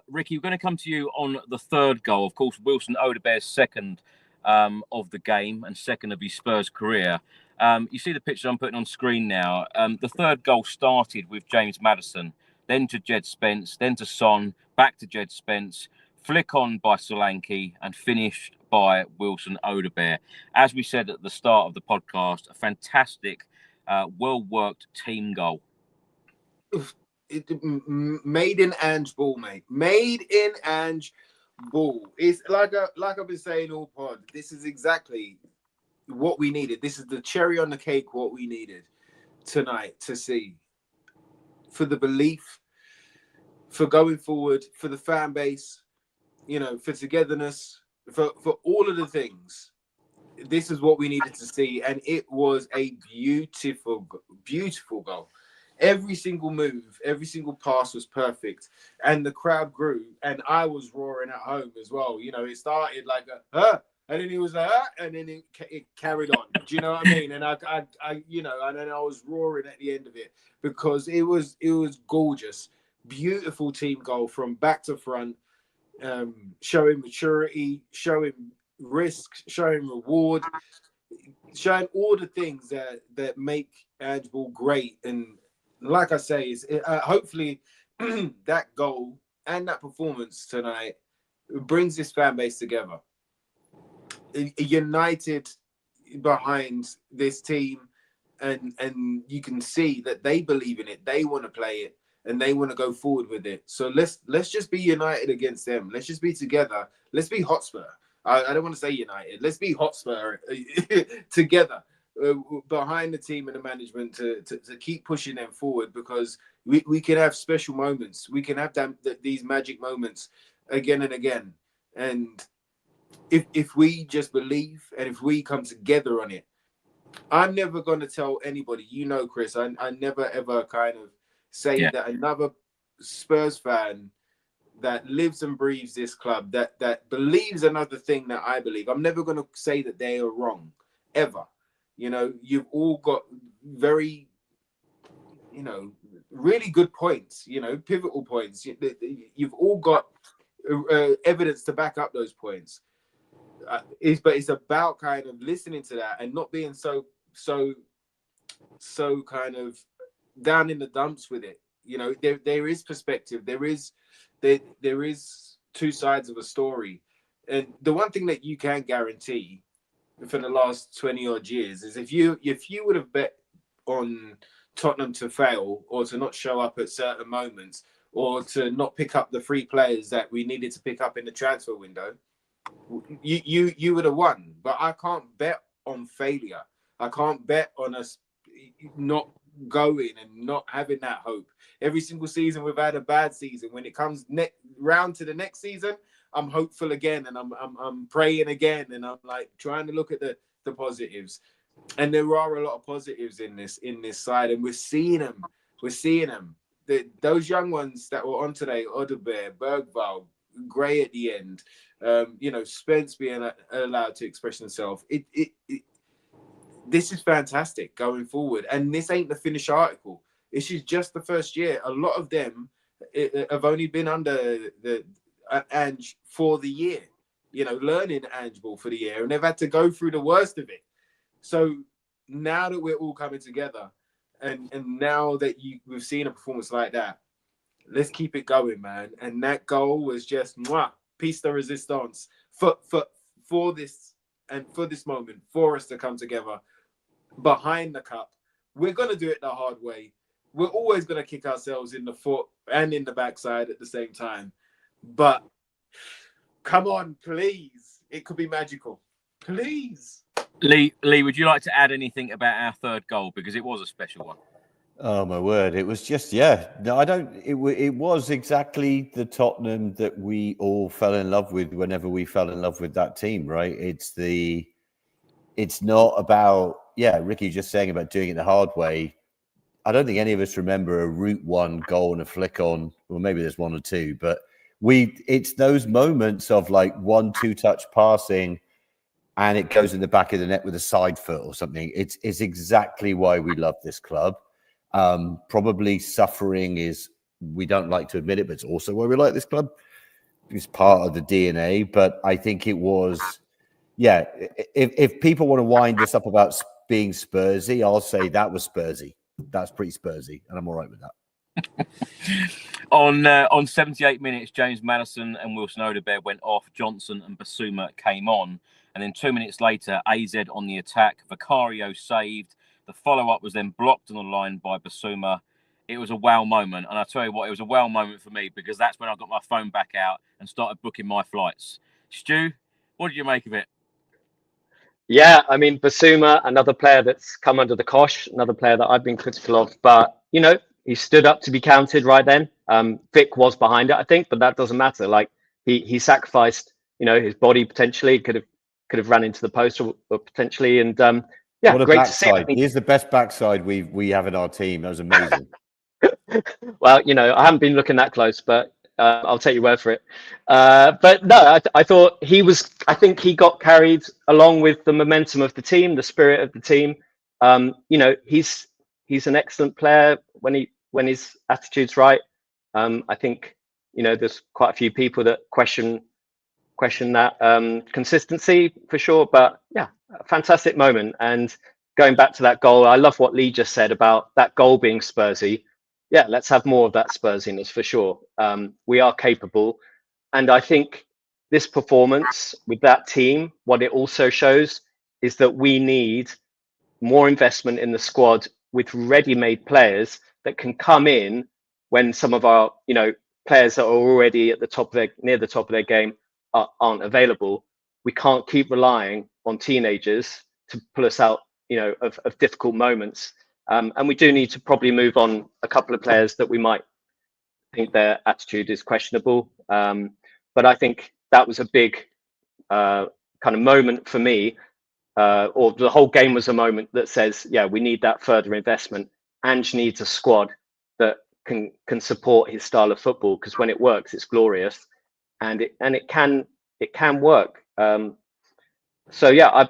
[SPEAKER 1] Ricky, we're going to come to you on the third goal. Of course, Wilson Odobert's second of the game and second of his Spurs career. You see the picture I'm putting on screen now. The third goal started with James Maddison, then to Jed Spence, then to Son, back to Jed Spence, flick on by Solanke, and finished by Wilson Odobert. As we said at the start of the podcast, a fantastic, well-worked team goal.
[SPEAKER 2] Made in Ange ball, mate. Made in Ange ball. It's like I've been saying all pod. This is exactly what we needed. This is the cherry on the cake. What we needed tonight to see for the belief, for going forward, for the fan base, for togetherness, for all of the things. This is what we needed to see, and it was a beautiful goal. Every single move, every single pass was perfect, and the crowd grew, and I was roaring at home as well. It started like and then he was like, and then it carried on. Do you know what I mean? And I and then I was roaring at the end of it because it was gorgeous, beautiful team goal from back to front, showing maturity, showing risk, showing reward, showing all the things that make Ange Ball great. And like I say, is hopefully that goal and that performance tonight brings this fan base together, united behind this team, and you can see that they believe in it, they want to play it, and they want to go forward with it. So let's just be united against them. Let's just be together. Let's be Hotspur. I don't want to say United. Let's be Hotspur together behind the team and the management to keep pushing them forward, because we can have special moments. We can have these magic moments again and again. And if we just believe and if we come together on it, I'm never going to tell anybody, Chris, I never ever kind of say that another Spurs fan that lives and breathes this club, that believes another thing that I believe, I'm never going to say that they are wrong, ever. You've all got very, really good points, pivotal points. You've all got evidence to back up those points. But it's about kind of listening to that and not being so kind of down in the dumps with it. There is perspective. There is two sides of a story. And the one thing that you can guarantee for the last 20 odd years is if you would have bet on Tottenham to fail or to not show up at certain moments or to not pick up the 3 players that we needed to pick up in the transfer window, you would have won. But I can't bet on failure. I can't bet on us not going and not having that hope. Every single season we've had a bad season. When it comes round to the next season, I'm hopeful again, and I'm praying again, and I'm like trying to look at the positives. And there are a lot of positives in this side, and we're seeing them. Those young ones that were on today, Odobert, Bergvall, Gray at the end, Spence being allowed to express himself. This is fantastic going forward, and this ain't the finished article. This is just the first year. A lot of them have only been under Ange for the year, learning Ange ball for the year, and they've had to go through the worst of it. So now that we're all coming together, and now that we've seen a performance like that, let's keep it going, man. And that goal was just piece de resistance for this and for this moment, for us to come together behind the cup. We're going to do it the hard way. We're always going to kick ourselves in the foot and in the backside at the same time. But come on, please. It could be magical. Please.
[SPEAKER 1] Leigh, would you like to add anything about our third goal? Because it was a special one.
[SPEAKER 3] Oh my word! It was just no, I don't. It was exactly the Tottenham that we all fell in love with whenever we fell in love with that team, right? It's not about Ricky just saying about doing it the hard way. I don't think any of us remember a route one goal and a flick on. Well, maybe there's one or two, but it's those moments of like 1-2 touch passing, and it goes in the back of the net with a side foot or something. It's exactly why we love this club. Probably suffering is, we don't like to admit it, but it's also why we like this club. It's part of the DNA. But I think it was, if people want to wind this up about being Spursy, I'll say that was Spursy. That's pretty Spursy, and I'm all right with that.
[SPEAKER 1] On 78 minutes, James Maddison and Wilson Odobert went off. Johnson and Basuma came on. And then 2 minutes later, AZ on the attack. Vicario saved. The follow-up was then blocked on the line by Basuma. It was a wow moment. And I tell you what, it was a wow moment for me, because that's when I got my phone back out and started booking my flights. Stu, what did you make of it?
[SPEAKER 4] Yeah, I mean, Basuma, another player that's come under the cosh, another player that I've been critical of. But, he stood up to be counted right then. Vic was behind it, I think, but that doesn't matter. Like, he sacrificed, his body potentially, could have ran into the post or potentially. And
[SPEAKER 3] what a
[SPEAKER 4] great
[SPEAKER 3] backside.
[SPEAKER 4] to see.
[SPEAKER 3] He's the best backside we have in our team. That was amazing.
[SPEAKER 4] Well, I haven't been looking that close, but I'll take your word for it. But no, I thought I think he got carried along with the momentum of the team, the spirit of the team. He's an excellent player when his attitude's right. I think, there's quite a few people that question that consistency for sure. But yeah, a fantastic moment. And going back to that goal, I love what Leigh just said about that goal being Spursy. Yeah, let's have more of that Spursiness for sure. We are capable. And I think this performance with that team, what it also shows is that we need more investment in the squad with ready-made players that can come in when some of our, players that are already at near the top of their game aren't available. We can't keep relying on teenagers to pull us out, of difficult moments. And we do need to probably move on a couple of players that we might think their attitude is questionable. But I think that was a big kind of moment for me, or the whole game was a moment that says, we need that further investment. Ange needs a squad that can support his style of football, because when it works, it's glorious, and it can work. So yeah,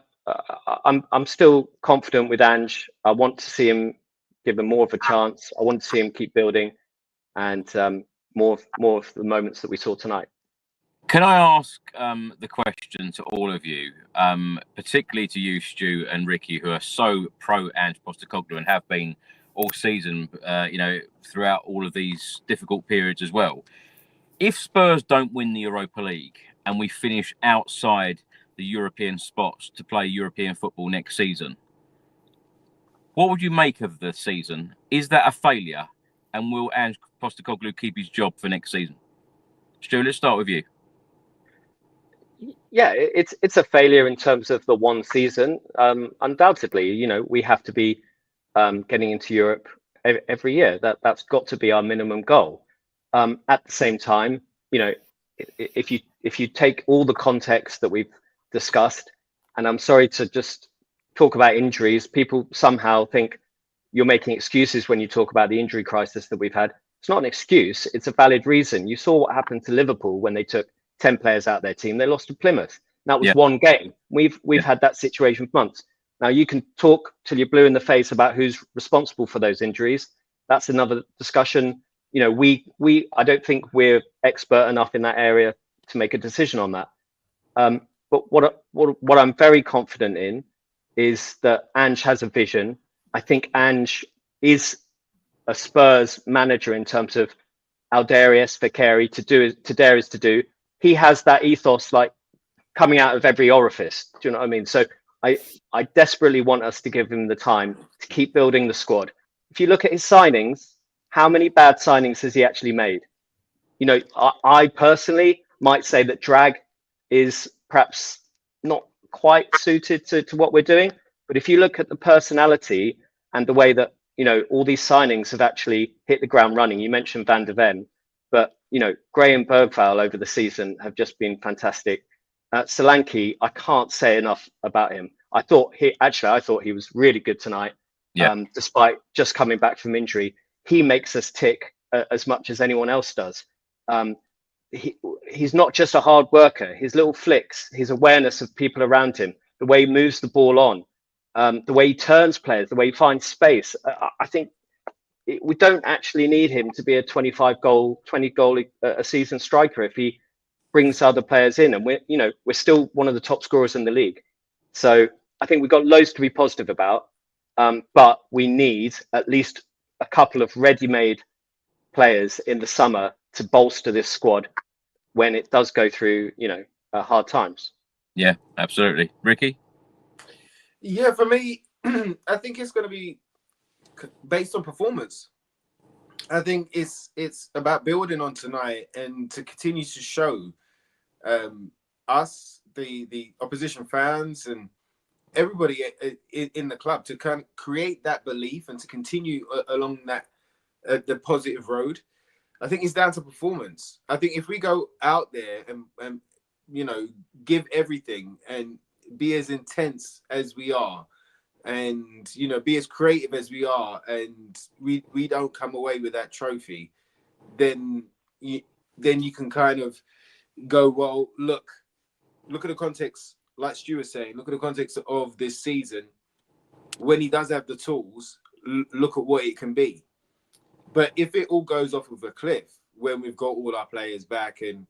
[SPEAKER 4] I'm still confident with Ange. I want to see him give him more of a chance. I want to see him keep building, and more of the moments that we saw tonight.
[SPEAKER 1] Can I ask the question to all of you, particularly to you, Stu and Ricky, who are so pro Ange Postecoglou and have been all season, throughout all of these difficult periods as well. If Spurs don't win the Europa League and we finish outside the European spots to play European football next season, what would you make of the season? Is that a failure? And will Ange Postecoglou keep his job for next season? Stu, let's start with you.
[SPEAKER 4] Yeah, it's a failure in terms of the one season. Undoubtedly, we have to be getting into Europe every year. That's got to be our minimum goal. At the same time, if you take all the context that we've discussed, and I'm sorry to just talk about injuries, people somehow think you're making excuses when you talk about the injury crisis that we've had. It's not an excuse. It's a valid reason. You saw what happened to Liverpool when they took 10 players out of their team. They lost to Plymouth. That was one game. We've had that situation for months. Now, you can talk till you're blue in the face about who's responsible for those injuries. That's another discussion. I don't think we're expert enough in that area to make a decision on that. But what I'm very confident in is that Ange has a vision. I think Ange is a Spurs manager in terms of Aldarius, Vicario to do. He has that ethos like coming out of every orifice. Do you know what I mean? So I desperately want us to give him the time to keep building the squad. If you look at his signings, how many bad signings has he actually made? You know, I personally might say that Drag is perhaps not quite suited to what we're doing. But if you look at the personality and the way that, you know, all these signings have actually hit the ground running. You mentioned Van de Ven, but, you know, Gray and Bergvall over the season have just been fantastic. Solanke, I can't say enough about him. I thought he was really good tonight.
[SPEAKER 1] Yeah.
[SPEAKER 4] Despite just coming back from injury, he makes us tick as much as anyone else does. He's not just a hard worker. His little flicks, his awareness of people around him, the way he moves the ball on, the way he turns players, the way he finds space. I think we don't actually need him to be a 20 goal a season striker if he brings other players in, and we're still one of the top scorers in the league. So I think we've got loads to be positive about, but we need at least a couple of ready-made players in the summer to bolster this squad when it does go through, hard times.
[SPEAKER 1] Yeah, absolutely. Ricky?
[SPEAKER 2] Yeah, for me, I think it's going to be based on performance. I think it's about building on tonight and to continue to show us, the opposition fans and everybody in the club to kind of create that belief and to continue along that the positive road. I think it's down to performance. I think if we go out there and give everything and be as intense as we are and be as creative as we are, and we don't come away with that trophy, then you can kind of go, well, look at the context, like Stu was saying, look at the context of this season. When he does have the tools, look at what it can be. But if it all goes off of a cliff when we've got all our players back and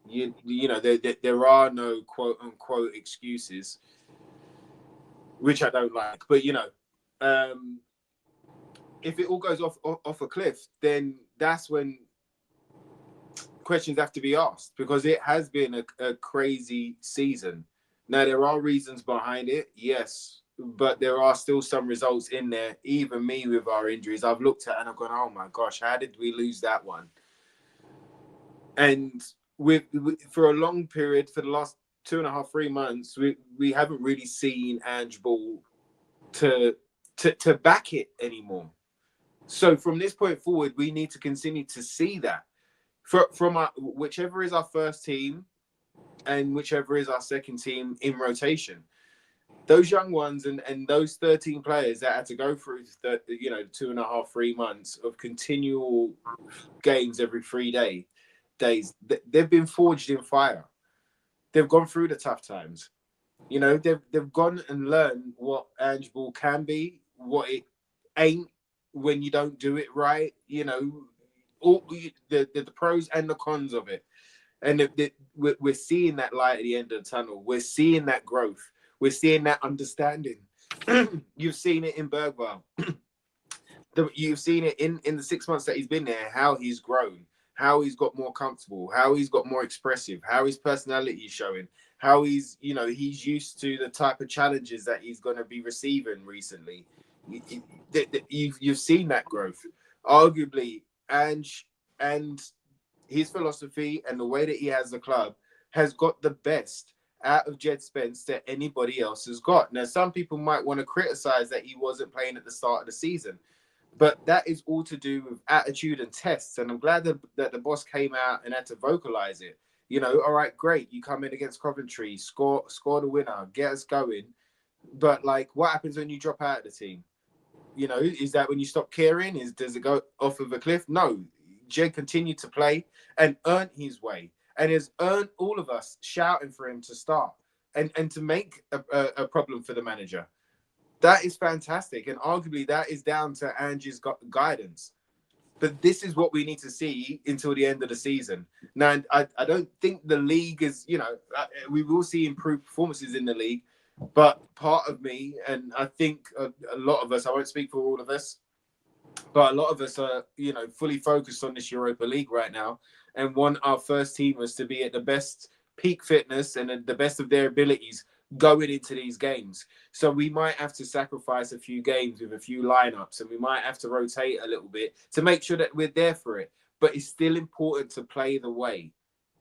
[SPEAKER 2] there are no quote unquote excuses, which I don't like, but if it all goes off a cliff, then that's when questions have to be asked, because it has been a crazy season. Now, there are reasons behind it, yes, but there are still some results in there. Even me with our injuries, I've looked at and I've gone, oh my gosh, how did we lose that one? And for a long period, for the last 2.5, 3 months, we haven't really seen Ange ball to back it anymore. So from this point forward, we need to continue to see that from whichever is our first team and whichever is our second team in rotation. Those young ones and those 13 players that had to go through 2.5, 3 months of continual games every 3 days, they've been forged in fire. They've gone through the tough times. They've gone and learned what Ange ball can be, what it ain't when you don't do it right. All the pros and the cons of it. And we're seeing that light at the end of the tunnel. We're seeing that growth. We're seeing that understanding. You've seen it in Bergvall. You've seen it in the 6 months that he's been there, how he's grown, how he's got more comfortable, how he's got more expressive, how his personality is showing, how he's used to the type of challenges that he's going to be receiving recently. You've seen that growth. Arguably, Ange and his philosophy and the way that he has the club has got the best out of Jed Spence that anybody else has got. Now, some people might want to criticize that he wasn't playing at the start of the season, but that is all to do with attitude and tests. And I'm glad that the boss came out and had to vocalize it. All right, great. You come in against Coventry, score the winner, get us going. But what happens when you drop out of the team? Is that when you stop caring? Does it go off of a cliff? No. Jed continued to play and earn his way, and has earned all of us shouting for him to start and to make a problem for the manager. That is fantastic, and arguably that is down to Ange's guidance. But this is what we need to see until the end of the season. Now, I don't think the league is, we will see improved performances in the league. But part of me, and I think a lot of us, I won't speak for all of us, but a lot of us are, fully focused on this Europa League right now and want our first teamers to be at the best peak fitness and at the best of their abilities going into these games. So we might have to sacrifice a few games with a few lineups, and we might have to rotate a little bit to make sure that we're there for it. But it's still important to play the way.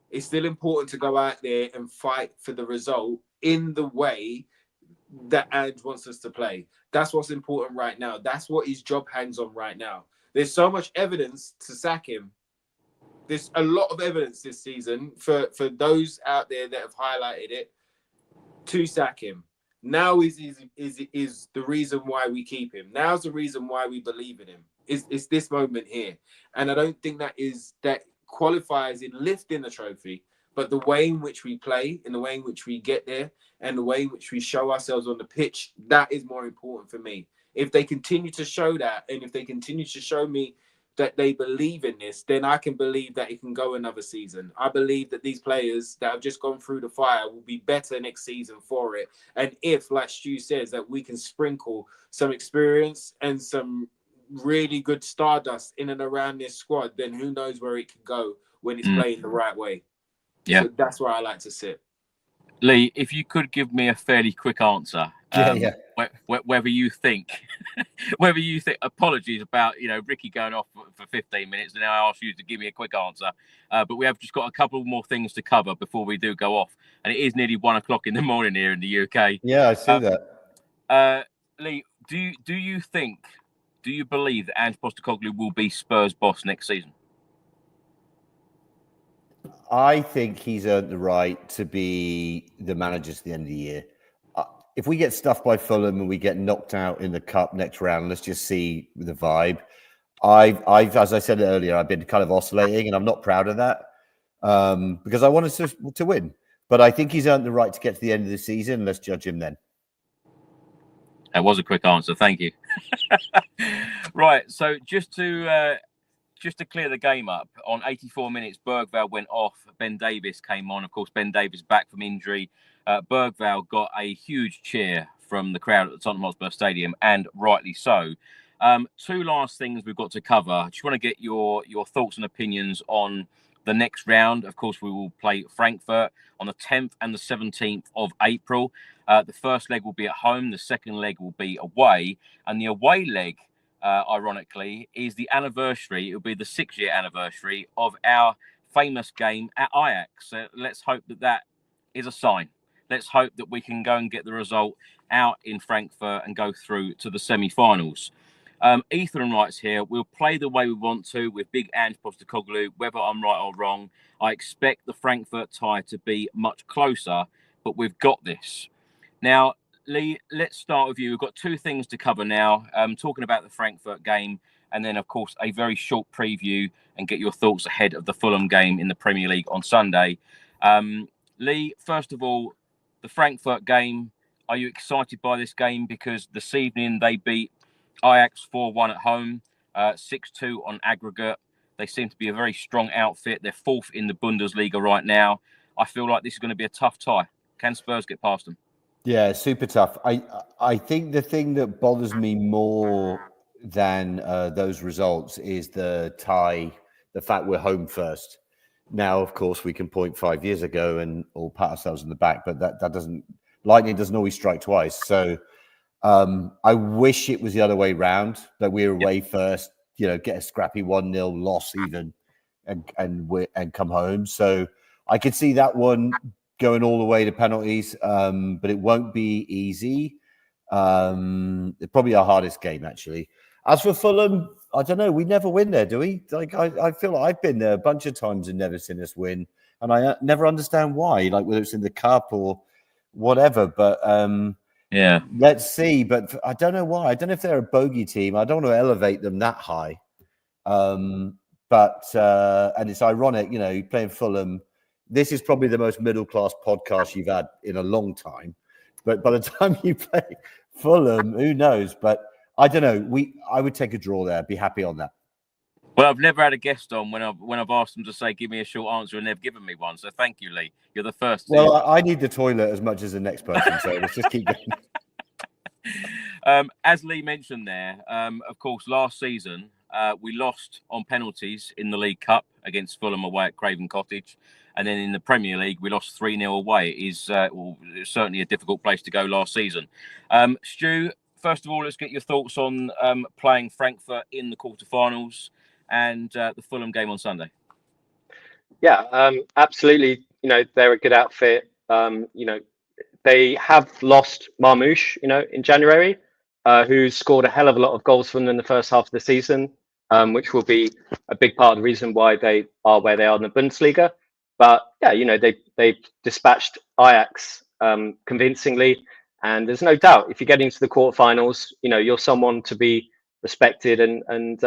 [SPEAKER 2] It's still important to go out there and fight for the result in the way that Ange wants us to play. That's what's important right now. That's what his job hangs on right now. There's so much evidence to sack him. There's a lot of evidence this season for those out there that have highlighted it to sack him. Now is the reason why we keep him. Now's the reason why we believe in him. It's this moment here. And I don't think that qualifies in lifting the trophy, but the way in which we play, and the way in which we get there, and the way in which we show ourselves on the pitch, that is more important for me. If they continue to show that, and if they continue to show me that they believe in this, then I can believe that it can go another season. I believe that these players that have just gone through the fire will be better next season for it. And if, like Stu says, that we can sprinkle some experience and some really good stardust in and around this squad, then who knows where it can go when it's playing the right way.
[SPEAKER 1] Yeah.
[SPEAKER 2] So that's where I like to sit.
[SPEAKER 1] Leigh, if you could give me a fairly quick answer, whether you think, apologies about, Ricky going off for 15 minutes, and now I ask you to give me a quick answer. But we have just got a couple more things to cover before we do go off. And it is nearly 1 o'clock in the morning here in the UK.
[SPEAKER 3] Yeah, I see that.
[SPEAKER 1] Leigh, do you believe that Ange Postecoglou will be Spurs boss next season?
[SPEAKER 3] I think he's earned the right to be the manager to the end of the year. If we get stuffed by Fulham and we get knocked out in the cup next round, let's just see the vibe. I've, as I said earlier, I've been kind of oscillating, and I'm not proud of that because I wanted to win. But I think he's earned the right to get to the end of the season. Let's judge him then.
[SPEAKER 1] That was a quick answer. Thank you. Right. So just to clear the game up, on 84 minutes, Bergvall went off. Ben Davies came on. Of course, Ben Davies back from injury. Bergvall got a huge cheer from the crowd at the Tottenham Hotspur Stadium, and rightly so. Two last things we've got to cover. I just want to get your thoughts and opinions on the next round. Of course, we will play Frankfurt on the 10th and the 17th of April. The first leg will be at home. The second leg will be away. And the away leg, ironically, is the anniversary. It will be the 6-year anniversary of our famous game at Ajax. So let's hope that is a sign. Let's hope that we can go and get the result out in Frankfurt and go through to the semi-finals. Ethan writes here, we'll play the way we want to with big Ange Postecoglou, whether I'm right or wrong. I expect the Frankfurt tie to be much closer, but we've got this. Now, Leigh, let's start with you. We've got two things to cover now. Talking about the Frankfurt game, and then, of course, a very short preview and get your thoughts ahead of the Fulham game in the Premier League on Sunday. Leigh, first of all, the Frankfurt game, are you excited by this game? Because this evening they beat Ajax 4-1 at home, 6-2 on aggregate. They seem to be a very strong outfit. They're fourth in the Bundesliga right now. I feel like this is going to be a tough tie. Can Spurs get past them?
[SPEAKER 3] Yeah, super tough. I think the thing that bothers me more than those results is the tie, the fact we're home first. Now, of course, we can point 5 years ago and all pat ourselves in the back, but that doesn't, lightning doesn't always strike twice. So I wish it was the other way round, that we were away first, get a scrappy 1-0 loss even and come home. So I could see that one going all the way to penalties, but it won't be easy. It's probably our hardest game, actually. As for Fulham, I don't know. We never win there, do we? Like I feel like I've been there a bunch of times and never seen us win, and I never understand why. Like whether it's in the cup or whatever. But
[SPEAKER 1] yeah,
[SPEAKER 3] let's see. But I don't know why. I don't know if they're a bogey team. I don't want to elevate them that high. But it's ironic, playing Fulham. This is probably the most middle-class podcast you've had in a long time. But by the time you play Fulham, who knows? But I don't know. I would take a draw there. Be happy on that.
[SPEAKER 1] Well, I've never had a guest on when I've asked them to say, give me a short answer, and they've given me one. So thank you, Leigh. You're the first.
[SPEAKER 3] Well, I need the toilet as much as the next person, so let's just keep going.
[SPEAKER 1] As Leigh mentioned there, of course, last season we lost on penalties in the League Cup against Fulham away at Craven Cottage. And then in the Premier League, we lost 3-0 away. It is certainly a difficult place to go last season. Stu, first of all, let's get your thoughts on playing Frankfurt in the quarterfinals and the Fulham game on Sunday.
[SPEAKER 4] Yeah, absolutely. They're a good outfit. They have lost Marmoush, in January, who scored a hell of a lot of goals for them in the first half of the season, which will be a big part of the reason why they are where they are in the Bundesliga. But yeah, they dispatched Ajax convincingly, and there's no doubt if you get into the quarterfinals, you're someone to be respected and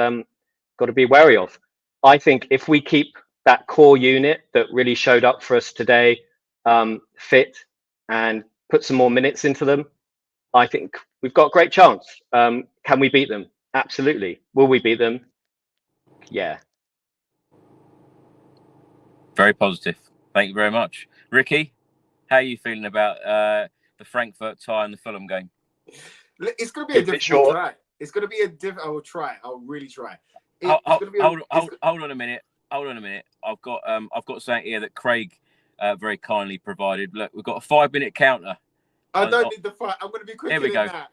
[SPEAKER 4] got to be wary of. I think if we keep that core unit that really showed up for us today fit and put some more minutes into them, I think we've got a great chance. Can we beat them? Absolutely. Will we beat them? Yeah.
[SPEAKER 1] Very positive. Thank you very much. Ricky, how are you feeling about the Frankfurt tie and the Fulham game?
[SPEAKER 2] It's going to be a difficult try. It's going to be a difficult. I will try. I'll really try.
[SPEAKER 1] Hold on a minute. I've got something here that Craig very kindly provided. Look, we've got a 5-minute counter.
[SPEAKER 2] I don't need the fight. I'm going to be quicker than that.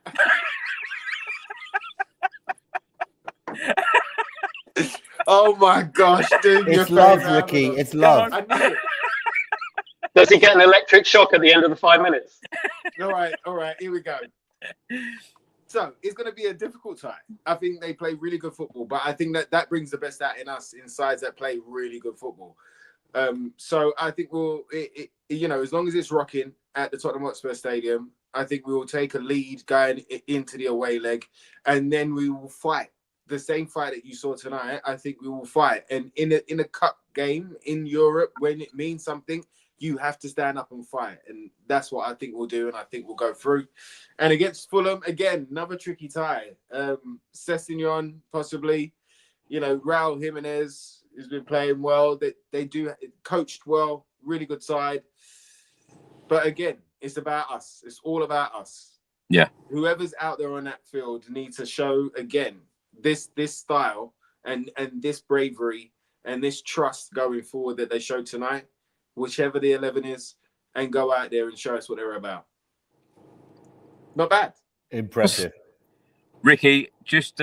[SPEAKER 2] Oh my gosh, dude.
[SPEAKER 3] It's love, Ricky. It's love.
[SPEAKER 2] I knew it.
[SPEAKER 4] Does he get an electric shock at the end of the 5 minutes?
[SPEAKER 2] All right. Here we go. So it's going to be a difficult tie. I think they play really good football, but I think that brings the best out in us in sides that play really good football. So I think as long as it's rocking at the Tottenham Hotspur Stadium, I think we will take a lead going into the away leg, and then we will fight. The same fight that you saw tonight, I think we will fight. And in a cup game in Europe, when it means something, you have to stand up and fight. And that's what I think we'll do, and I think we'll go through. And against Fulham, again, another tricky tie. Sessegnon, possibly. Raul Jimenez has been playing well. They do coached well, really good side. But again, it's about us. It's all about us.
[SPEAKER 1] Yeah.
[SPEAKER 2] Whoever's out there on that field needs to show, again, this style and this bravery and this trust going forward that they showed tonight, whichever the 11 is, and go out there and show us what they're about. Not bad.
[SPEAKER 3] Impressive.
[SPEAKER 1] Ricky, just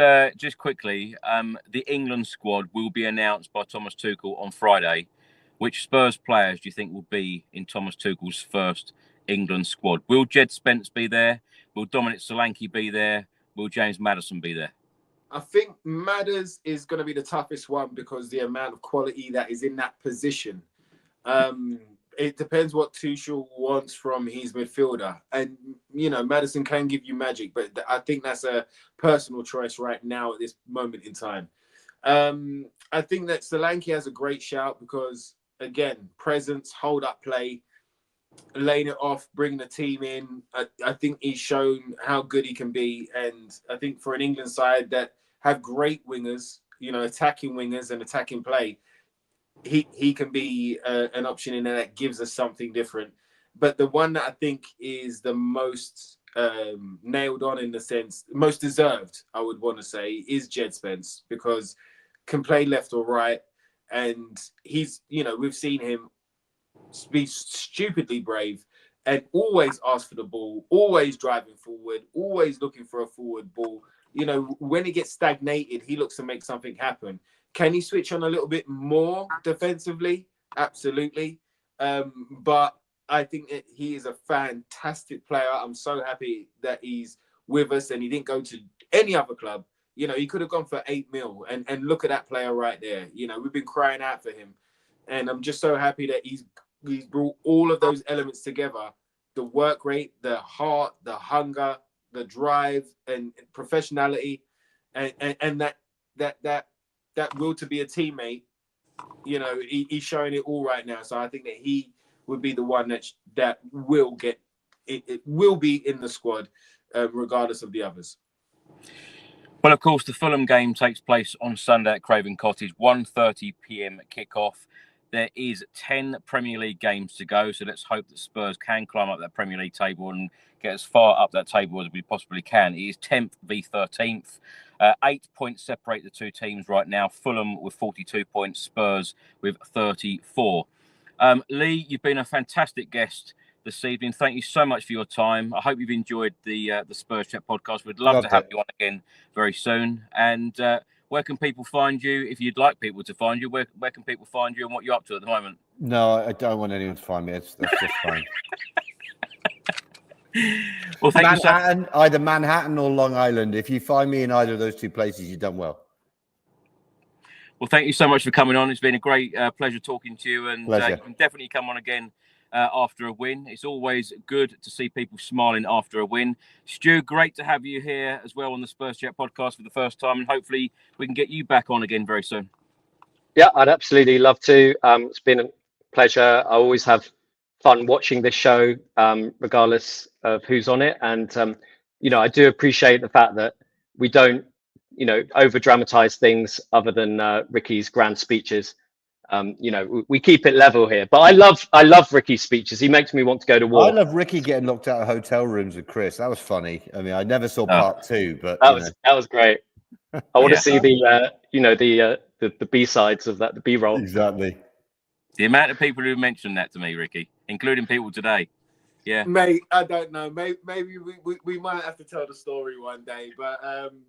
[SPEAKER 1] quickly, the England squad will be announced by Thomas Tuchel on Friday. Which Spurs players do you think will be in Thomas Tuchel's first England squad? Will Jed Spence be there? Will Dominic Solanke be there? Will James Maddison be there?
[SPEAKER 2] I think Madders is going to be the toughest one because the amount of quality that is in that position. It depends what Tuchel wants from his midfielder. And, Maddison can give you magic, but I think that's a personal choice right now at this moment in time. I think that Solanke has a great shout because, again, presence, hold-up play, laying it off, bringing the team in. I think he's shown how good he can be. And I think for an England side that have great wingers, attacking wingers and attacking play, he can be an option in there that gives us something different. But the one that I think is the most nailed on in the sense, most deserved, I would want to say, is Jed Spence, because can play left or right. And he's, we've seen him be stupidly brave and always ask for the ball, always driving forward, always looking for a forward ball. When he gets stagnated, he looks to make something happen. Can he switch on a little bit more defensively? Absolutely. But I think that he is a fantastic player. I'm so happy that he's with us and he didn't go to any other club. He could have gone for 8 million and look at that player right there. We've been crying out for him. And I'm just so happy that he's brought all of those elements together. The work rate, the heart, the hunger, the drive and professionality and that will to be a teammate. He's showing it all right now. So I think that he would be the one that will get it will be in the squad regardless of the others.
[SPEAKER 1] Well, of course, the Fulham game takes place on Sunday at Craven Cottage, 1:30 p.m. kickoff. There is 10 Premier League games to go, so let's hope that Spurs can climb up that Premier League table and get as far up that table as we possibly can. It is 10th v 13th. 8 points separate the two teams right now. Fulham with 42 points, Spurs with 34. Leigh, you've been a fantastic guest this evening. Thank you so much for your time. I hope you've enjoyed the Spurs Chat podcast. We'd love to have you on again very soon. And where can people find you? If you'd like people to find you, where can people find you and what you're up to at the moment?
[SPEAKER 3] No, I don't want anyone to find me. That's just fine.
[SPEAKER 1] Well, thank you,
[SPEAKER 3] Manhattan, either Manhattan or Long Island. If you find me in either of those two places, you've done well.
[SPEAKER 1] Well, thank you so much for coming on. It's been a great pleasure talking to you, and you can definitely come on again after a win. It's always good to see people smiling after a win. Stu, great to have you here as well on the Spurs Chat podcast for the first time, and hopefully we can get you back on again very soon.
[SPEAKER 4] Yeah, I'd absolutely love to. It's been a pleasure. I always have fun watching this show, regardless of who's on it. And, I do appreciate the fact that we don't, over dramatize things other than Ricky's grand speeches. We keep it level here, but I love Ricky's speeches. He makes me want to go to war.
[SPEAKER 3] I love Ricky getting locked out of hotel rooms with Chris. That was funny. I mean, I never saw part two, but
[SPEAKER 4] that was great. I want to see the B-sides of that, the B-roll.
[SPEAKER 3] Exactly.
[SPEAKER 1] The amount of people who mentioned that to me, Ricky, including people today. Yeah,
[SPEAKER 2] mate, I don't know. Maybe we might have to tell the story one day, but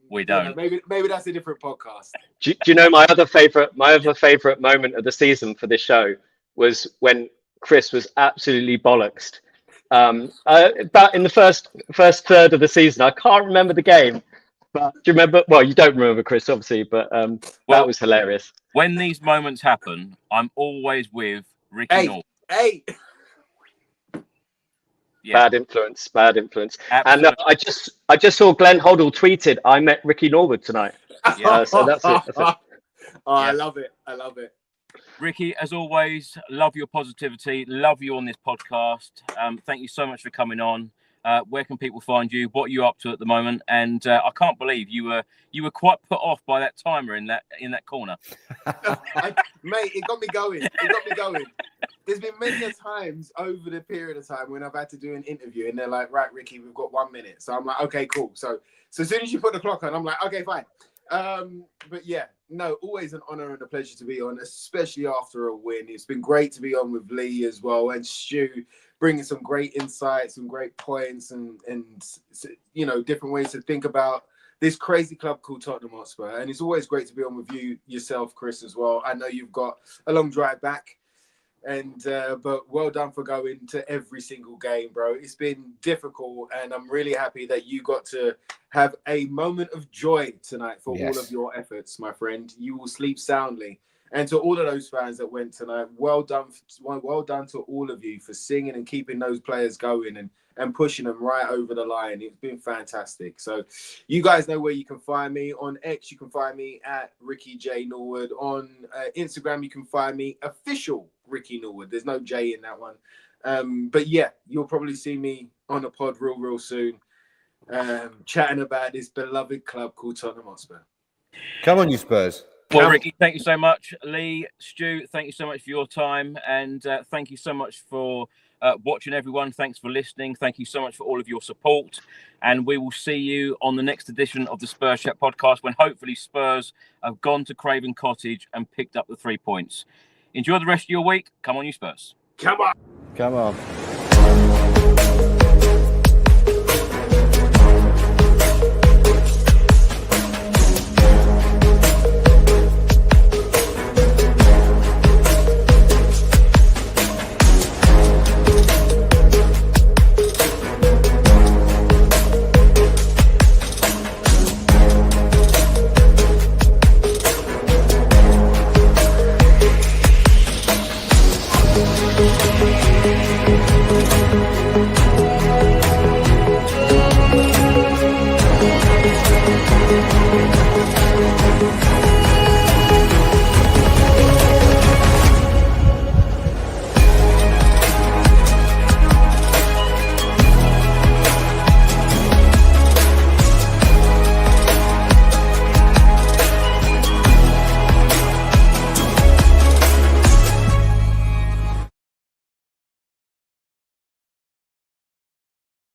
[SPEAKER 1] we don't.
[SPEAKER 2] Maybe that's a different podcast.
[SPEAKER 4] Do you know my other favorite moment of the season for this show was when Chris was absolutely bollocksed. About in the first third of the season, I can't remember the game, but do you remember? Well, you don't remember, Chris, obviously, but that was hilarious.
[SPEAKER 1] When these moments happen, I'm always with Ricky Norwood.
[SPEAKER 2] Hey.
[SPEAKER 4] Yeah. Bad influence. Absolutely. And I just saw Glenn Hoddle tweeted, "I met Ricky Norwood tonight." Yeah, so that's it.
[SPEAKER 2] Oh, I love it.
[SPEAKER 1] Ricky, as always, love your positivity. Love you on this podcast. Thank you so much for coming on. Where can people find you? What are you up to at the moment? And I can't believe you were quite put off by that timer in that corner.
[SPEAKER 2] Mate, it got me going. There's been many times over the period of time when I've had to do an interview and they're like, right, Ricky, we've got 1 minute. So I'm like, okay, cool. So as soon as you put the clock on, I'm like, okay, fine. But yeah, no, always an honor and a pleasure to be on, especially after a win. It's been great to be on with Leigh as well, and Stu, bringing some great insights, some great points, and different ways to think about this crazy club called Tottenham Hotspur. And it's always great to be on with you yourself, Chris, as well. I know you've got a long drive back, and but well done for going to every single game, bro. It's been difficult, and I'm really happy that you got to have a moment of joy tonight for all of your efforts, my friend. You will sleep soundly. And to all of those fans that went tonight, well done to all of you for singing and keeping those players going and pushing them right over the line. It's been fantastic. So you guys know where you can find me. On X, you can find me at Ricky J Norwood. On Instagram, you can find me official Ricky Norwood. There's no J in that one. But yeah, you'll probably see me on a pod real soon, chatting about this beloved club called Tottenham Hotspur.
[SPEAKER 3] Come on, you Spurs.
[SPEAKER 1] Well, Ricky, thank you so much. Leigh, Stu, thank you so much for your time. And thank you so much for watching, everyone. Thanks for listening. Thank you so much for all of your support. And we will see you on the next edition of the Spurs Chat podcast, when hopefully Spurs have gone to Craven Cottage and picked up the 3 points. Enjoy the rest of your week. Come on, you Spurs.
[SPEAKER 2] Come on.
[SPEAKER 3] Come on.